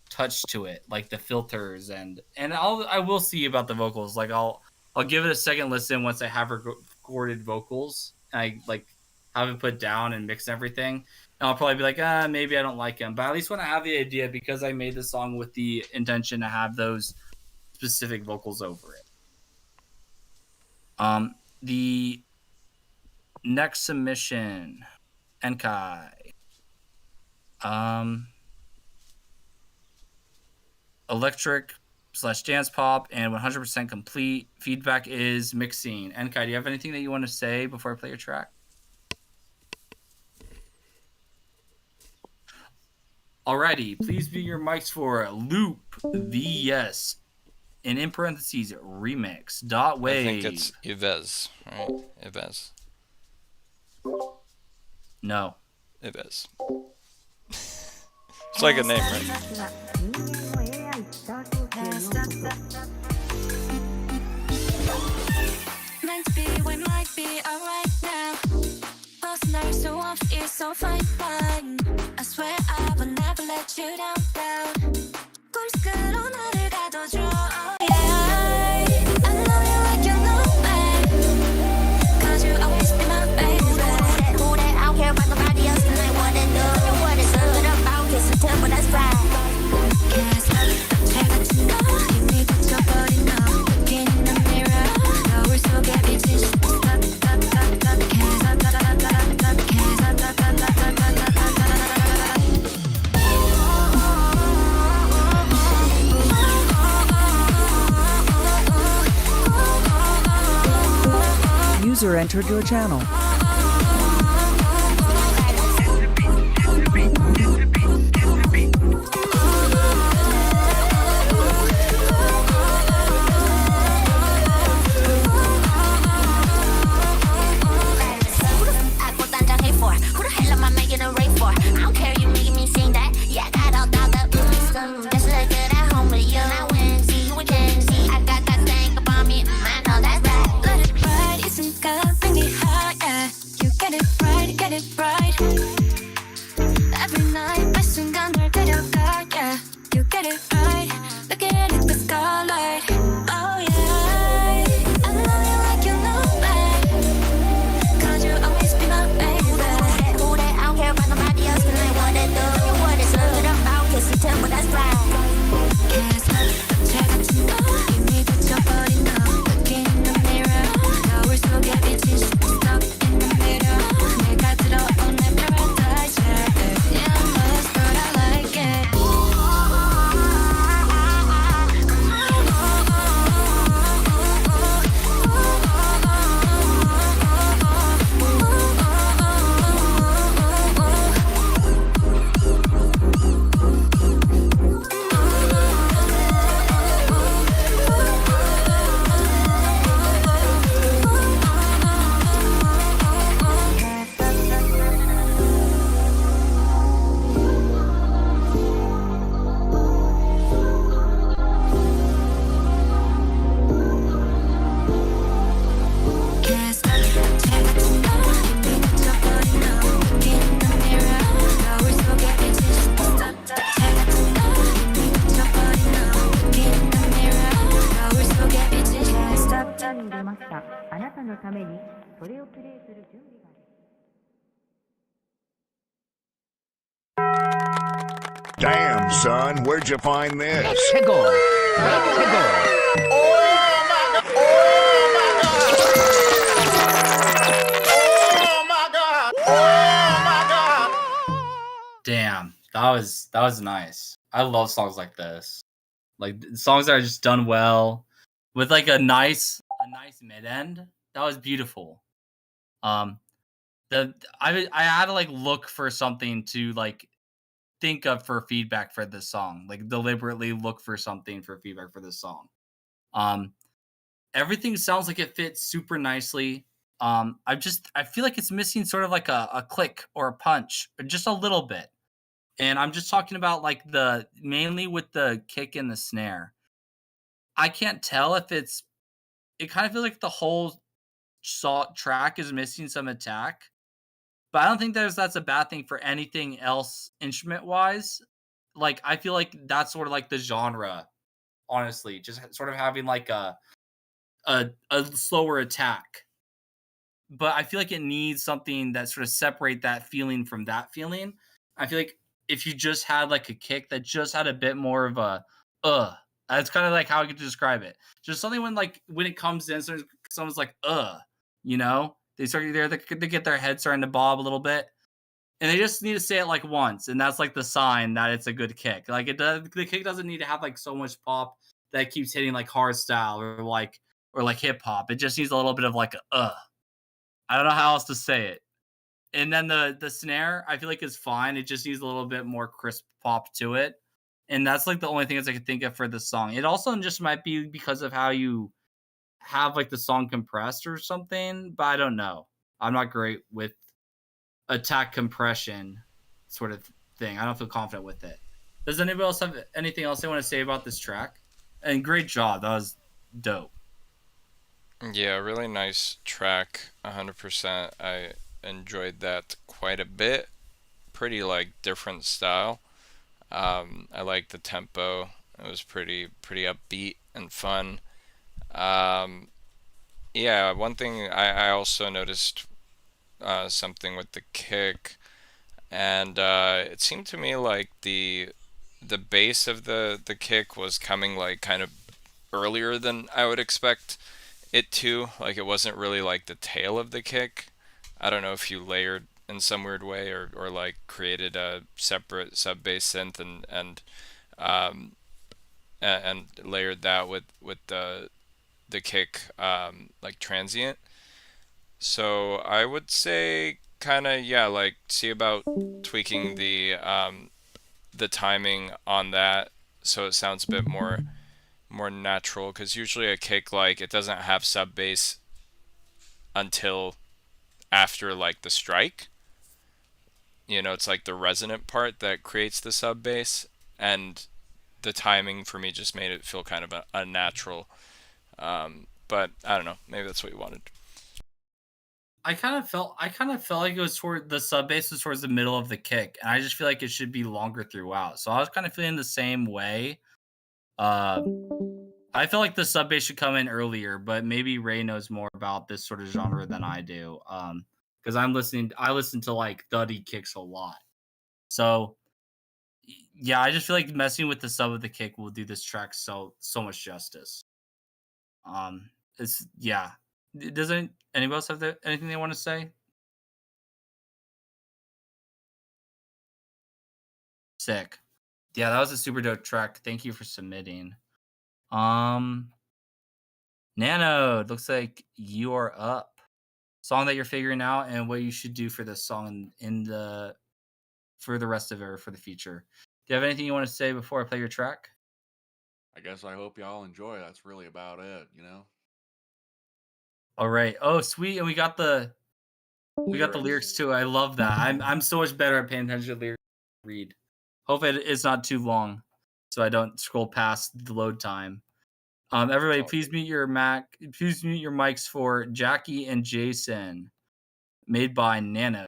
touch to it, like the filters, and I will see about the vocals. Like I'll give it a second listen once I have recorded vocals, and I like have it put down and mix everything. And I'll probably be like, maybe I don't like him. But at least when I have the idea, because I made the song with the intention to have those specific vocals over it. The next submission, Enkai. Electric / dance pop and 100% complete. Feedback is mixing. Enkai, do you have anything that you want to say before I play your track? Alrighty, please mute your mics for Loop VS and in parentheses remix .wave. I think it's Yves, right? Yves. No. Yves. It's like a name, right? Meant to be when life be so fine, fine. I swear I will never let you down, down. 꿈스크로 나를 가둬줘. Yeah, I love you like you know me. 'Cause you always be my baby. Who that? I don't care about nobody else tonight. What they do? What it's good about? Kiss and tell, but that's right. Can't stop. 잘 같은 너 이미 붙여버린 너. Looking in the mirror. 거울 속에 비친 stop, stop, stop, stop. Can't stop, stop, stop, stop, stop. Can't stop, stop, stop, stop, stop, stop, stop. User entered your channel. Who the hell am I making a race for? I don't care, you making me sing that. Yeah, I got all the just look good at home with you. I win, see you again. See, I got that thing about me. I know that's right. Let it ride, isn't gonna bring me high. Yeah, you get it right, get it right. Every night, my 순간 널 데려가. Yeah, you get it right. Look at it, the starlight. Oh yeah, I love you like you know me. 'Cause you always be my baby. Who that? I don't care about nobody else tonight. What they do? What it's good about? Kiss and tell, but that's right. Can't stop. 잘 같은 너 이미 붙여버린 너. Looking in the mirror. 거울 속에 비친 stop in the middle. 내가 들어온 내 paradise. Yeah, I'm lost, but I like it. Can't stop. 잘 같은 너 이미 붙여버린 너. Looking in the mirror. 거울 속에 비친 stop. 잘 같은 너 이미 붙여버린 너. Looking in the mirror. 거울 속에 비친 stop. に入れました。あなたのためにそれをプレイする準備が。Damn, son, where'd you find this? Damn, that was nice. I love songs like this. Like songs that are just done well with like a nice mid end. That was beautiful. I had to like look for something to like think of for feedback for this song. Like deliberately look for something for feedback for this song. Everything sounds like it fits super nicely. I feel like it's missing sort of like a click or a punch, or just a little bit. And I'm just talking about like mainly with the kick and the snare. I can't tell if it kind of feels like the whole track is missing some attack, but I don't think that's a bad thing for anything else instrument wise. Like I feel like that's sort of like the genre, honestly, just sort of having like a slower attack. But I feel like it needs something that sort of separate that feeling from that feeling. I feel like if you just had like a kick that just had a bit more of a that's kind of like how I could describe it. Just something when it comes in, someone's like you know, they get their head starting to bob a little bit, and they just need to say it like once, and that's like the sign that it's a good kick. Like the kick doesn't need to have like so much pop that it keeps hitting like hard style or like hip hop. It just needs a little bit of like I don't know how else to say it. And then the snare, I feel like is fine. It just needs a little bit more crisp pop to it. And that's like the only thing I could think of for this song. It also just might be because of how you have like the song compressed or something, but I don't know. I'm not great with attack compression sort of thing. I don't feel confident with it. Does anybody else have anything else they want to say about this track? And great job. That was dope. Yeah, really nice track. 100%. I enjoyed that quite a bit. pretty like different style. I like the tempo. It was pretty upbeat and fun. Um, yeah, one thing I also noticed something with the kick, and it seemed to me like the base of the kick was coming like kind of earlier than I would expect it to. Like it wasn't really like the tail of the kick. I don't know if you layered in some weird way or like created a separate sub bass synth um and layered that with the kick like transient. So I would say kind of yeah, like see about tweaking the timing on that so it sounds a bit more natural, because usually a kick like it doesn't have sub bass until after like the strike. You know, it's like the resonant part that creates the sub bass, and the timing for me just made it feel kind of unnatural. But I don't know, maybe that's what you wanted. I kind of felt like it was toward the sub bass was towards the middle of the kick, and I just feel like it should be longer throughout. So I was kind of feeling the same way. Uh, I feel like the sub bass should come in earlier, but maybe Ray knows more about this sort of genre than I do. Because I listen to like thuddy kicks a lot. So yeah, I just feel like messing with the sub of the kick will do this track so much justice. Um, it's yeah. Doesn't anybody else have anything they want to say? Sick. Yeah, that was a super dope track. Thank you for submitting. Um, Nano, it looks like you are up. Song that you're figuring out and what you should do for this song in the for the rest of it or for the future. Do you have anything you want to say before I play your track? I guess I hope y'all enjoy. That's really about it, you know? All right. Oh, sweet. And we got the lyrics too. I love that. I'm so much better at paying attention to lyrics. Read. Hope it's not too long, so I don't scroll past the load time. Everybody, please mute your mics for Jackie and Jason, made by Nano.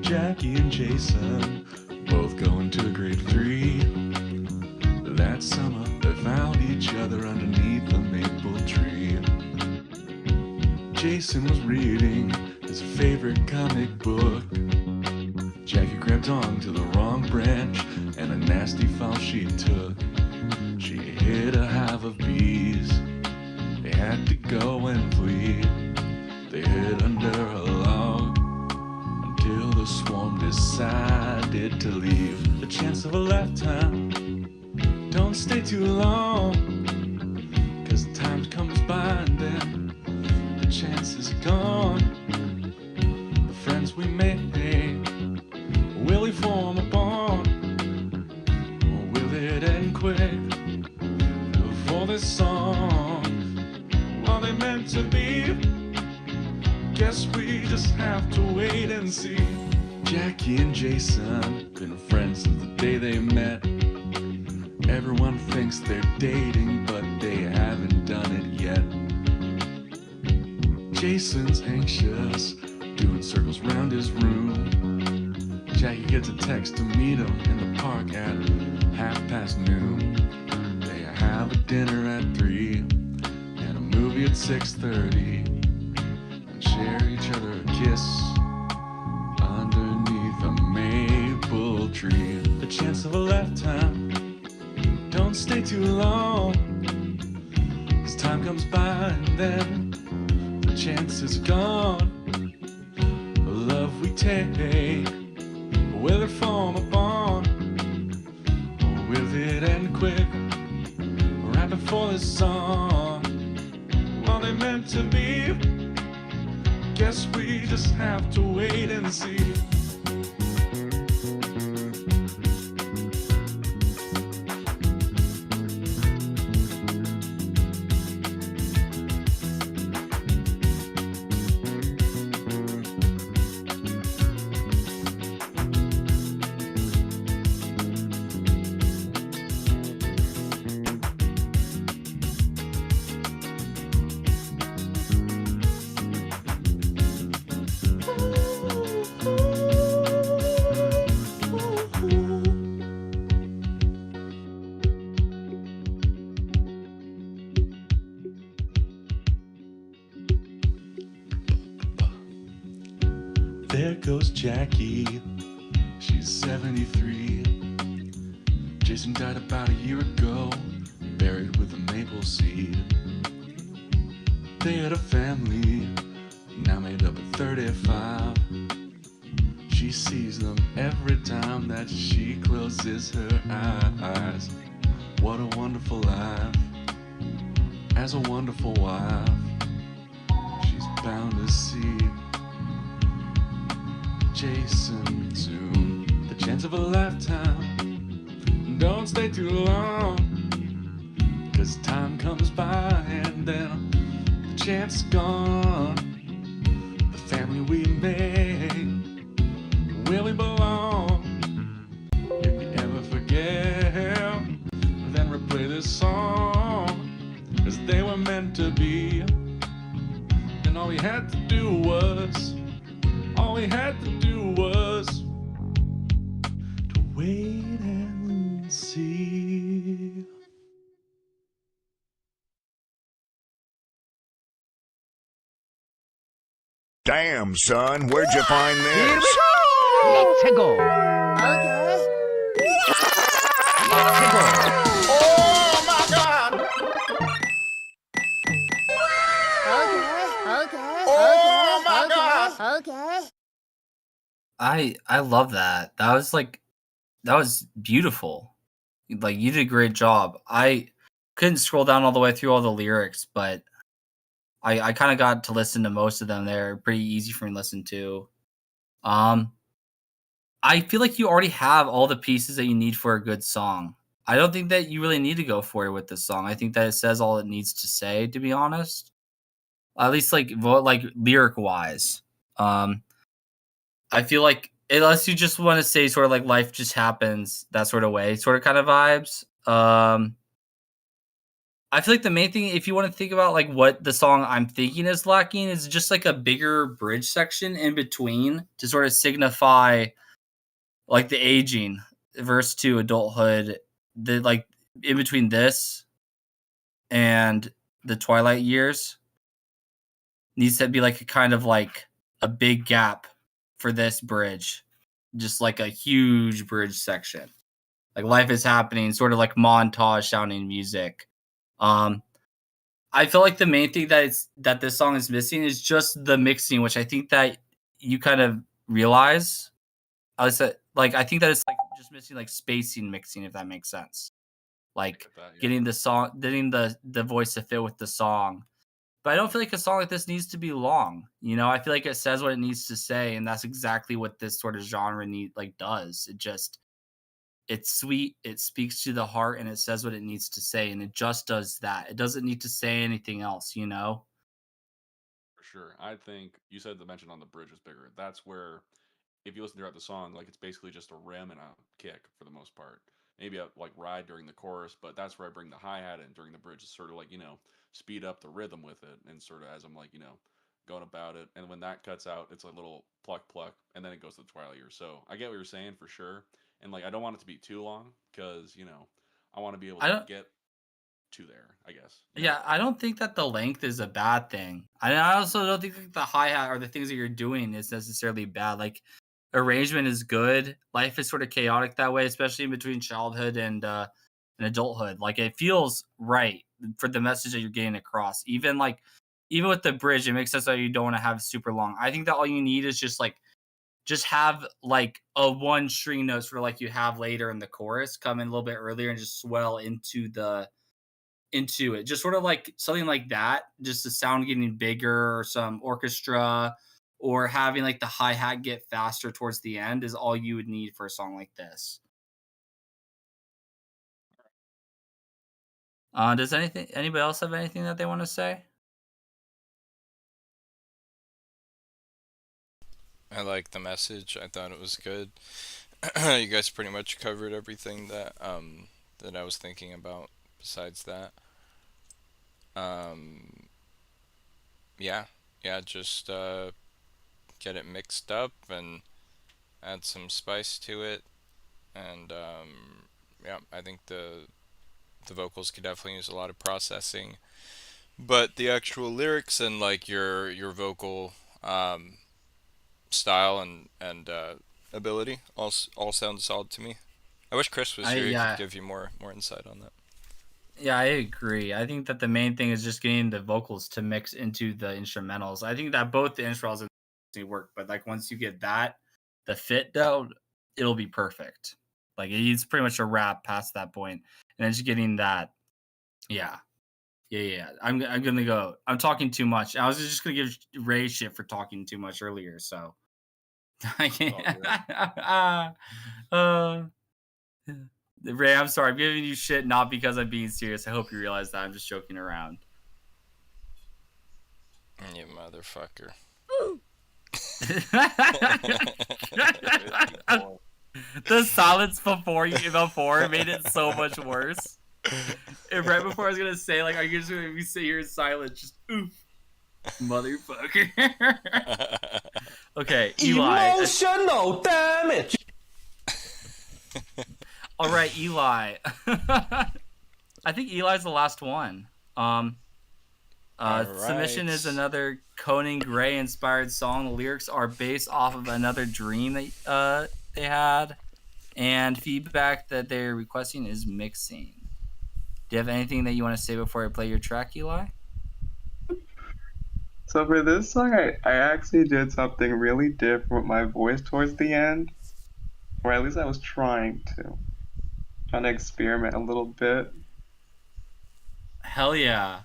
Jackie and Jason both going to grade 3. That summer they found each other underneath a maple tree. Jason was reading his favorite comic book. Jackie grabbed on to the wrong branch, and a nasty fall she took. She hit a hive of bees. They had to go and flee. They hid under a log till the swarm decided to leave. The chance of a lifetime, don't stay too long, 'cause time comes by and then the chance is gone. The friends we made, will we form a bond, or will it end quick? For this song, are they meant to be? Guess we just have to wait and see. Jackie and Jason, been friends since the day they met. Everyone thinks they're dating, but they haven't done it yet. Jason's anxious, doing circles round his room. Jackie gets a text to meet him in the park at noon. They have a dinner at 3 and a movie at 6:30. Share each other a kiss underneath a maple tree. The chance of a lifetime, don't stay too long, 'cause time comes by and then the chance is gone. The love we take, will it form a bond, or will it end quick? this song. Are they meant to be? Guess we just have to wait and see. There goes Jackie, she's 73. Jason died about a year ago, buried with a maple seed. They had a family, now made up at 35. She sees them every time that she closes her eyes. What a wonderful life, as a wonderful wife, she's bound to see Jason soon. The chance of a lifetime, don't stay too long, 'cause time comes by and then the chance is gone. The family we made, where we belong. If you ever forget, then replay this song, 'cause they were meant to be. And all we had to do was to wait and see. Damn, son, where'd you find Here we this? go! Let's go! Okay. Let's go! Oh my God! Okay. Oh my God! Okay. I love that. That was beautiful. Like, you did a great job. I couldn't scroll down all the way through all the lyrics, but I kind of got to listen to most of them. They're pretty easy for me to listen to. I feel like you already have all the pieces that you need for a good song. I don't think that you really need to go for it with this song. I think that it says all it needs to say, to be honest. At least like lyric wise. I feel like unless you just want to say sort of like life just happens, that sort of way, sort of kind of vibes. I feel like the main thing, if you want to think about like what the song I'm thinking is lacking, is just like a bigger bridge section in between to sort of signify like the aging verse to adulthood. The like in between this and the twilight years needs to be like a kind of like a big gap for this bridge, just like a huge bridge section. Like life is happening, sort of like montage sounding music. I feel like the main thing that this song is missing is just the mixing, which I think that you kind of realize. I said, like, I think that it's like just missing like spacing mixing, if that makes sense. Like getting the song, getting the voice to fit with the song. But I don't feel like a song like this needs to be long. You know, I feel like it says what it needs to say, and that's exactly what this sort of genre does. It's sweet, it speaks to the heart, and it says what it needs to say, and it just does that. It doesn't need to say anything else, you know? For sure. I think you said the mention on the bridge was bigger. That's where, if you listen throughout the song, like it's basically just a rim and a kick for the most part. Maybe a like ride during the chorus, but that's where I bring the hi hat in during the bridge to sort of like, speed up the rhythm with it and sort of as I'm like, going about it. And when that cuts out, it's a little pluck pluck and then it goes to the twilight year. So I get what you're saying for sure. And like I don't want it to be too long because, I want to be able I to don't get to there, I guess. Yeah, I don't think that the length is a bad thing. I also don't think that the hi-hat or the things that you're doing is necessarily bad. Like arrangement is good. Life is sort of chaotic that way, especially in between childhood and adulthood. Like it feels right for the message that you're getting across. Even with the bridge, it makes sense that you don't want to have super long. I think that all you need is just have like a one string note sort of like you have later in the chorus come in a little bit earlier and just swell into it. Just sort of like something like that, just the sound getting bigger or some orchestra or having like the hi-hat get faster towards the end is all you would need for a song like this. Does anybody else have anything that they want to say? I like the message. I thought it was good. You guys pretty much covered everything that I was thinking about besides that. Um, yeah, yeah, just get it mixed up and add some spice to it, and yeah, I think the vocals could definitely use a lot of processing, but the actual lyrics and like your vocal style and ability all sound solid to me. I wish Chris was here. He could give you more insight on that. Yeah, I agree. I think that the main thing is just getting the vocals to mix into the instrumentals. I think that both the instrumentals work, but like once you get that, the fit though, it'll be perfect. Like it's pretty much a wrap past that point, and then just getting that. Yeah, yeah. I'm gonna go. I'm talking too much. I was just gonna give Ray shit for talking too much earlier, so I can't. Ray, I'm sorry. I'm giving you shit not because I'm being serious. I hope you realize that I'm just joking around. You motherfucker. The silence before made it so much worse. And right before I was gonna say, like, are you just gonna sit here in silence? Just oof, motherfucker. Okay, Eli. Emotional damage. All right, Eli. I think Eli's the last one. Submission is another Conan Gray inspired song. The lyrics are based off of another dream that they had, and feedback that they're requesting is mixing. Do you have anything that you want to say before I play your track, Eli? So for this song, I actually did something really different with my voice towards the end, or at least I was trying to experiment a little bit. Hell yeah!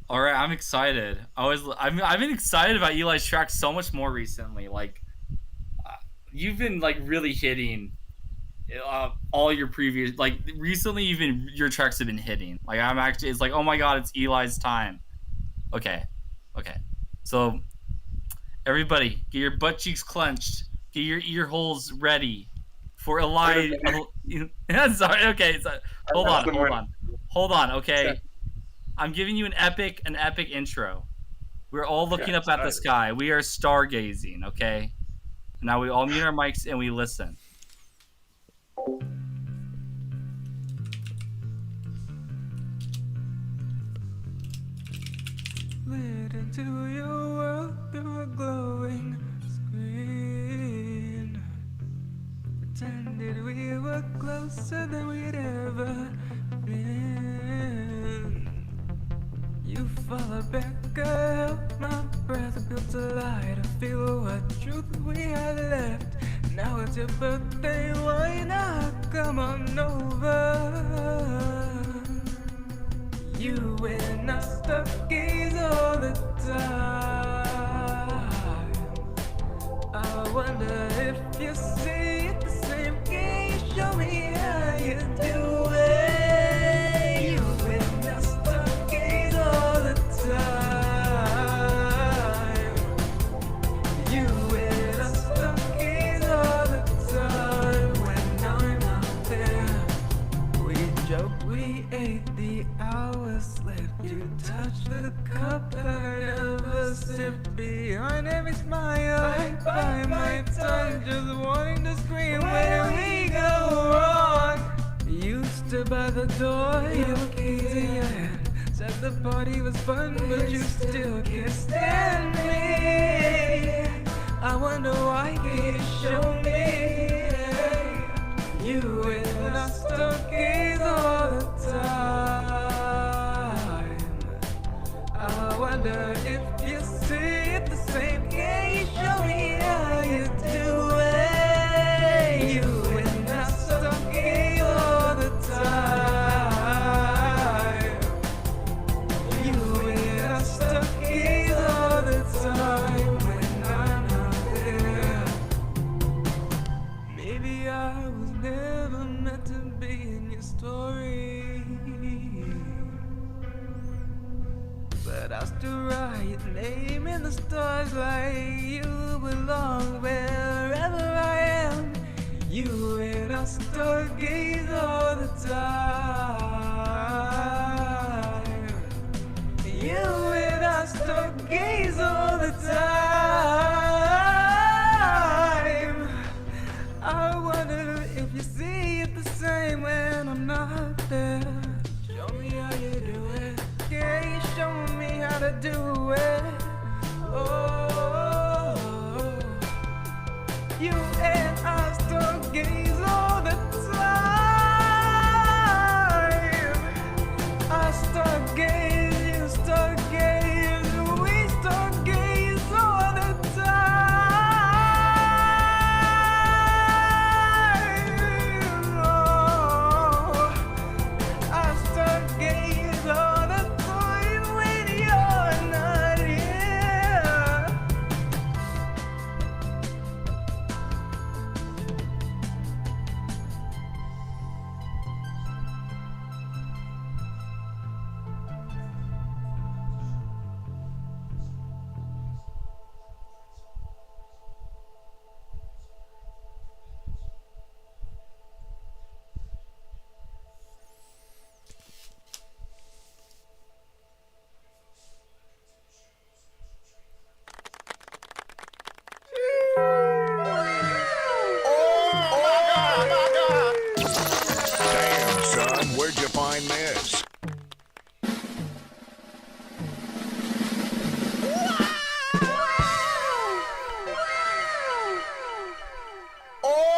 All right, I'm excited. I've been excited about Eli's track so much more recently. Like, you've been like really hitting all your previous, like recently even your tracks have been hitting. Like it's like, oh my god, it's Eli's time. Okay. So everybody, get your butt cheeks clenched. Get your ear holes ready for Eli. Sorry. Okay. So, hold on. Okay. I'm giving you an epic intro. We're all looking up at the sky. We are stargazing. Okay. Now we all mute our mics and we listen. Lit into your world through a glowing screen. Pretended we were closer than we'd ever been. You follow back, I held my breath, built a lie to feel what truth we had left. Now it's your birthday, why not come on over? You and I stuck gaze all the time. I wonder if you see it the same gaze. Show me how you do it. You and I stuck gaze all the time. You and I stuck gaze all the time. When I'm not there, we joke, we ate the hours slipped. You touched the cup that I never sipped. Behind every smile, I bite my tongue, just wanting to scream when we go wrong. You stood by the door, your keys in your hand, said the party was fun, but you still can't stand me. I wonder why you show me. You and I stuck gaze all the time. I wonder if you see it the same gaze. Show me how you do it. You and I stuck gaze all the time. name in the stars like you belong wherever I am. You and I stargaze all the time. You and I stargaze all the time. I wonder if you see it the same when I'm not there. Show me how you do it. Yeah, you show me how to do it. Oh, you and I stargaze all the time. I stargaze, you stargaze, we stargaze all the time. Oh, I stargaze all the time when you're not here. Damn, son, where'd you find this?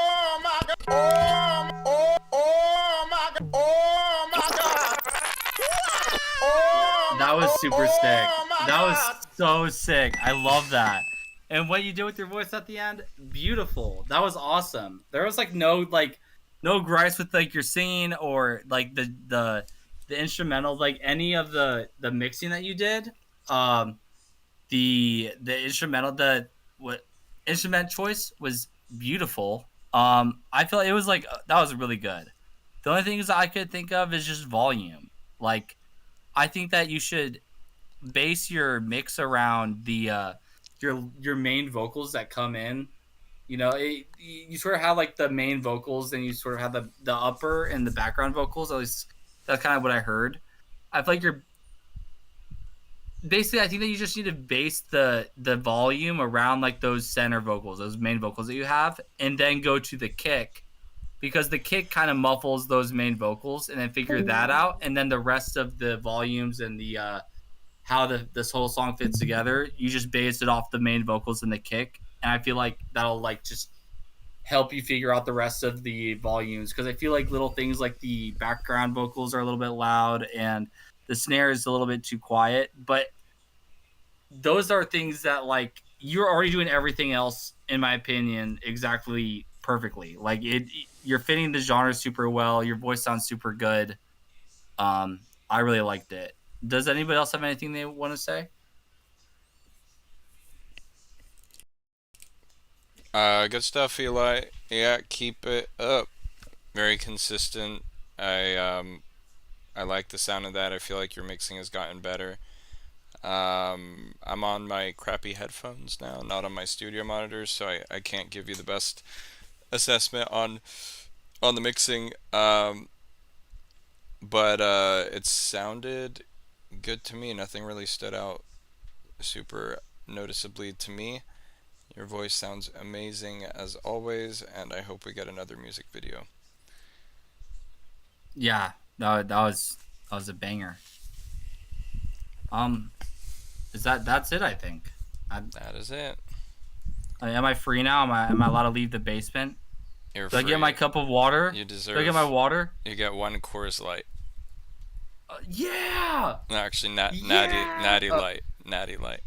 Oh my god. Oh my god. Oh my god. That was super sick. That was so sick. I love that. And what you did with your voice at the end, beautiful. That was awesome. There was like no gripes with like your singing or like the instrumental, like any of the mixing that you did. The instrumental, the what instrument choice was beautiful. I feel it was like that was really good. The only things I could think of is just volume. Like I think that you should base your mix around the your main vocals that come in. You know, you sort of have like the main vocals, then you sort of have the upper and the background vocals. At least that's kind of what I heard. I feel like you're basically. I think that you just need to base the volume around like those center vocals, those main vocals that you have, and then go to the kick because the kick kind of muffles those main vocals, and then figure that out, and then the rest of the volumes and the how this whole song fits together, you just base it off the main vocals and the kick, and I feel like that'll like just help you figure out the rest of the volumes because I feel like little things like the background vocals are a little bit loud and the snare is a little bit too quiet, but those are things that like you're already doing everything else in my opinion exactly perfectly. Like you're fitting the genre super well, your voice sounds super good. I really liked it. Does anybody else have anything they want to say? Good stuff, Eli. Yeah, keep it up. Very consistent. I like the sound of that. I feel like your mixing has gotten better. I'm on my crappy headphones now, not on my studio monitors, so I can't give you the best assessment on the mixing. But it sounded good to me. Nothing really stood out super noticeably to me. Your voice sounds amazing as always, and I hope we get another music video. Yeah, that was a banger. That's it? I think. That is it. Am I free now? Am I allowed to leave the basement? You're Do I free. get my cup of water? You deserve. Do I get my water? You get one Coors Light. Yeah. No, actually, Natty Light. Natty Light.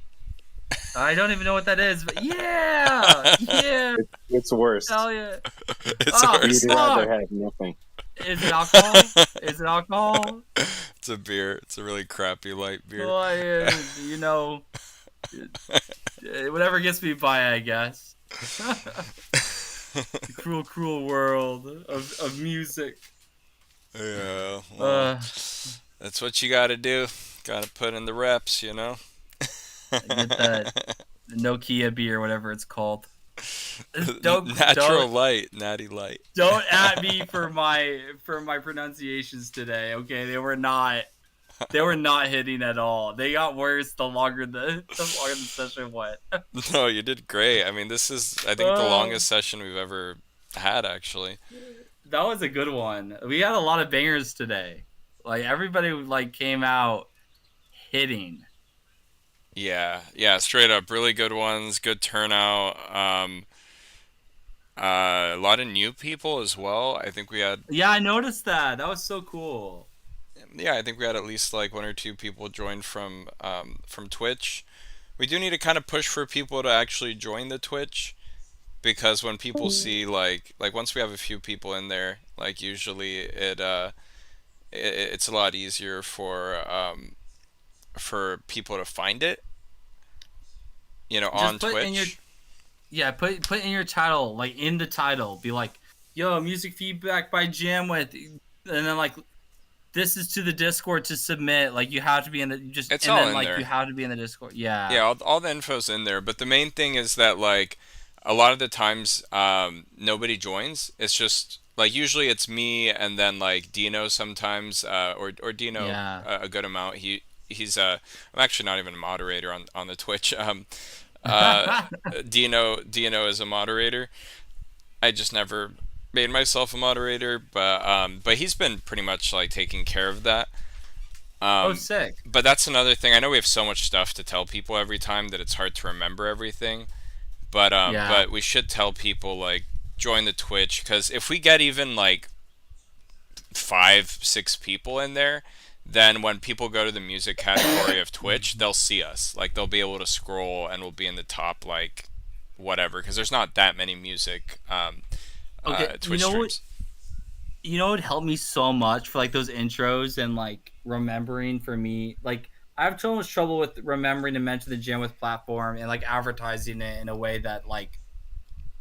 I don't even know what that is, but yeah, yeah. It's worse. Hell yeah. It's worse. You'd rather have nothing. Is it alcohol? Is it alcohol? It's a beer. It's a really crappy light beer. Well, you know, whatever gets me by, I guess. The cruel, cruel world of music. Yeah. Well, that's what you got to do. Got to put in the reps, you know. Get the Nokia beer, whatever it's called. Natural light, natty light. Don't at me for my pronunciations today. Okay, they were not hitting at all. They got worse the longer the session went. No, you did great. I mean, this is, I think, the longest session we've ever had, actually. That was a good one. We had a lot of bangers today. Like everybody like came out hitting. Yeah, straight up, really good ones, good turnout. A lot of new people as well. I think we had. Yeah, I noticed that. That was so cool. Yeah, I think we had at least like one or two people join from Twitch. We do need to kind of push for people to actually join the Twitch, because when people see like once we have a few people in there, like usually it's a lot easier for people to find it. You know, Just on put Twitch. in your put in your title, like in the title, be like, "Yo, music feedback by JamWith," and then like, "This is to the Discord to submit." Like you have to be in the It's and all then in like there. you have to be in the Discord. Yeah. Yeah, all the info's in there, but the main thing is that like a lot of the times nobody joins. It's just like usually it's me and then like Dino sometimes or Dino Yeah. a good amount. He's I'm actually not even a moderator on the Twitch. Dino is a moderator. I just never made myself a moderator, but he's been pretty much like taking care of that. Sick. But that's another thing. I know we have so much stuff to tell people every time that it's hard to remember everything. But we should tell people like join the Twitch, because if we get even like 5-6 people in there, then when people go to the music category of Twitch, they'll see us. Like they'll be able to scroll and we'll be in the top like whatever, because there's not that many music Twitch streams. You know, it helped me so much for like those intros and like remembering for me. Like I have so much trouble with remembering to mention the JamWith platform and like advertising it in a way that like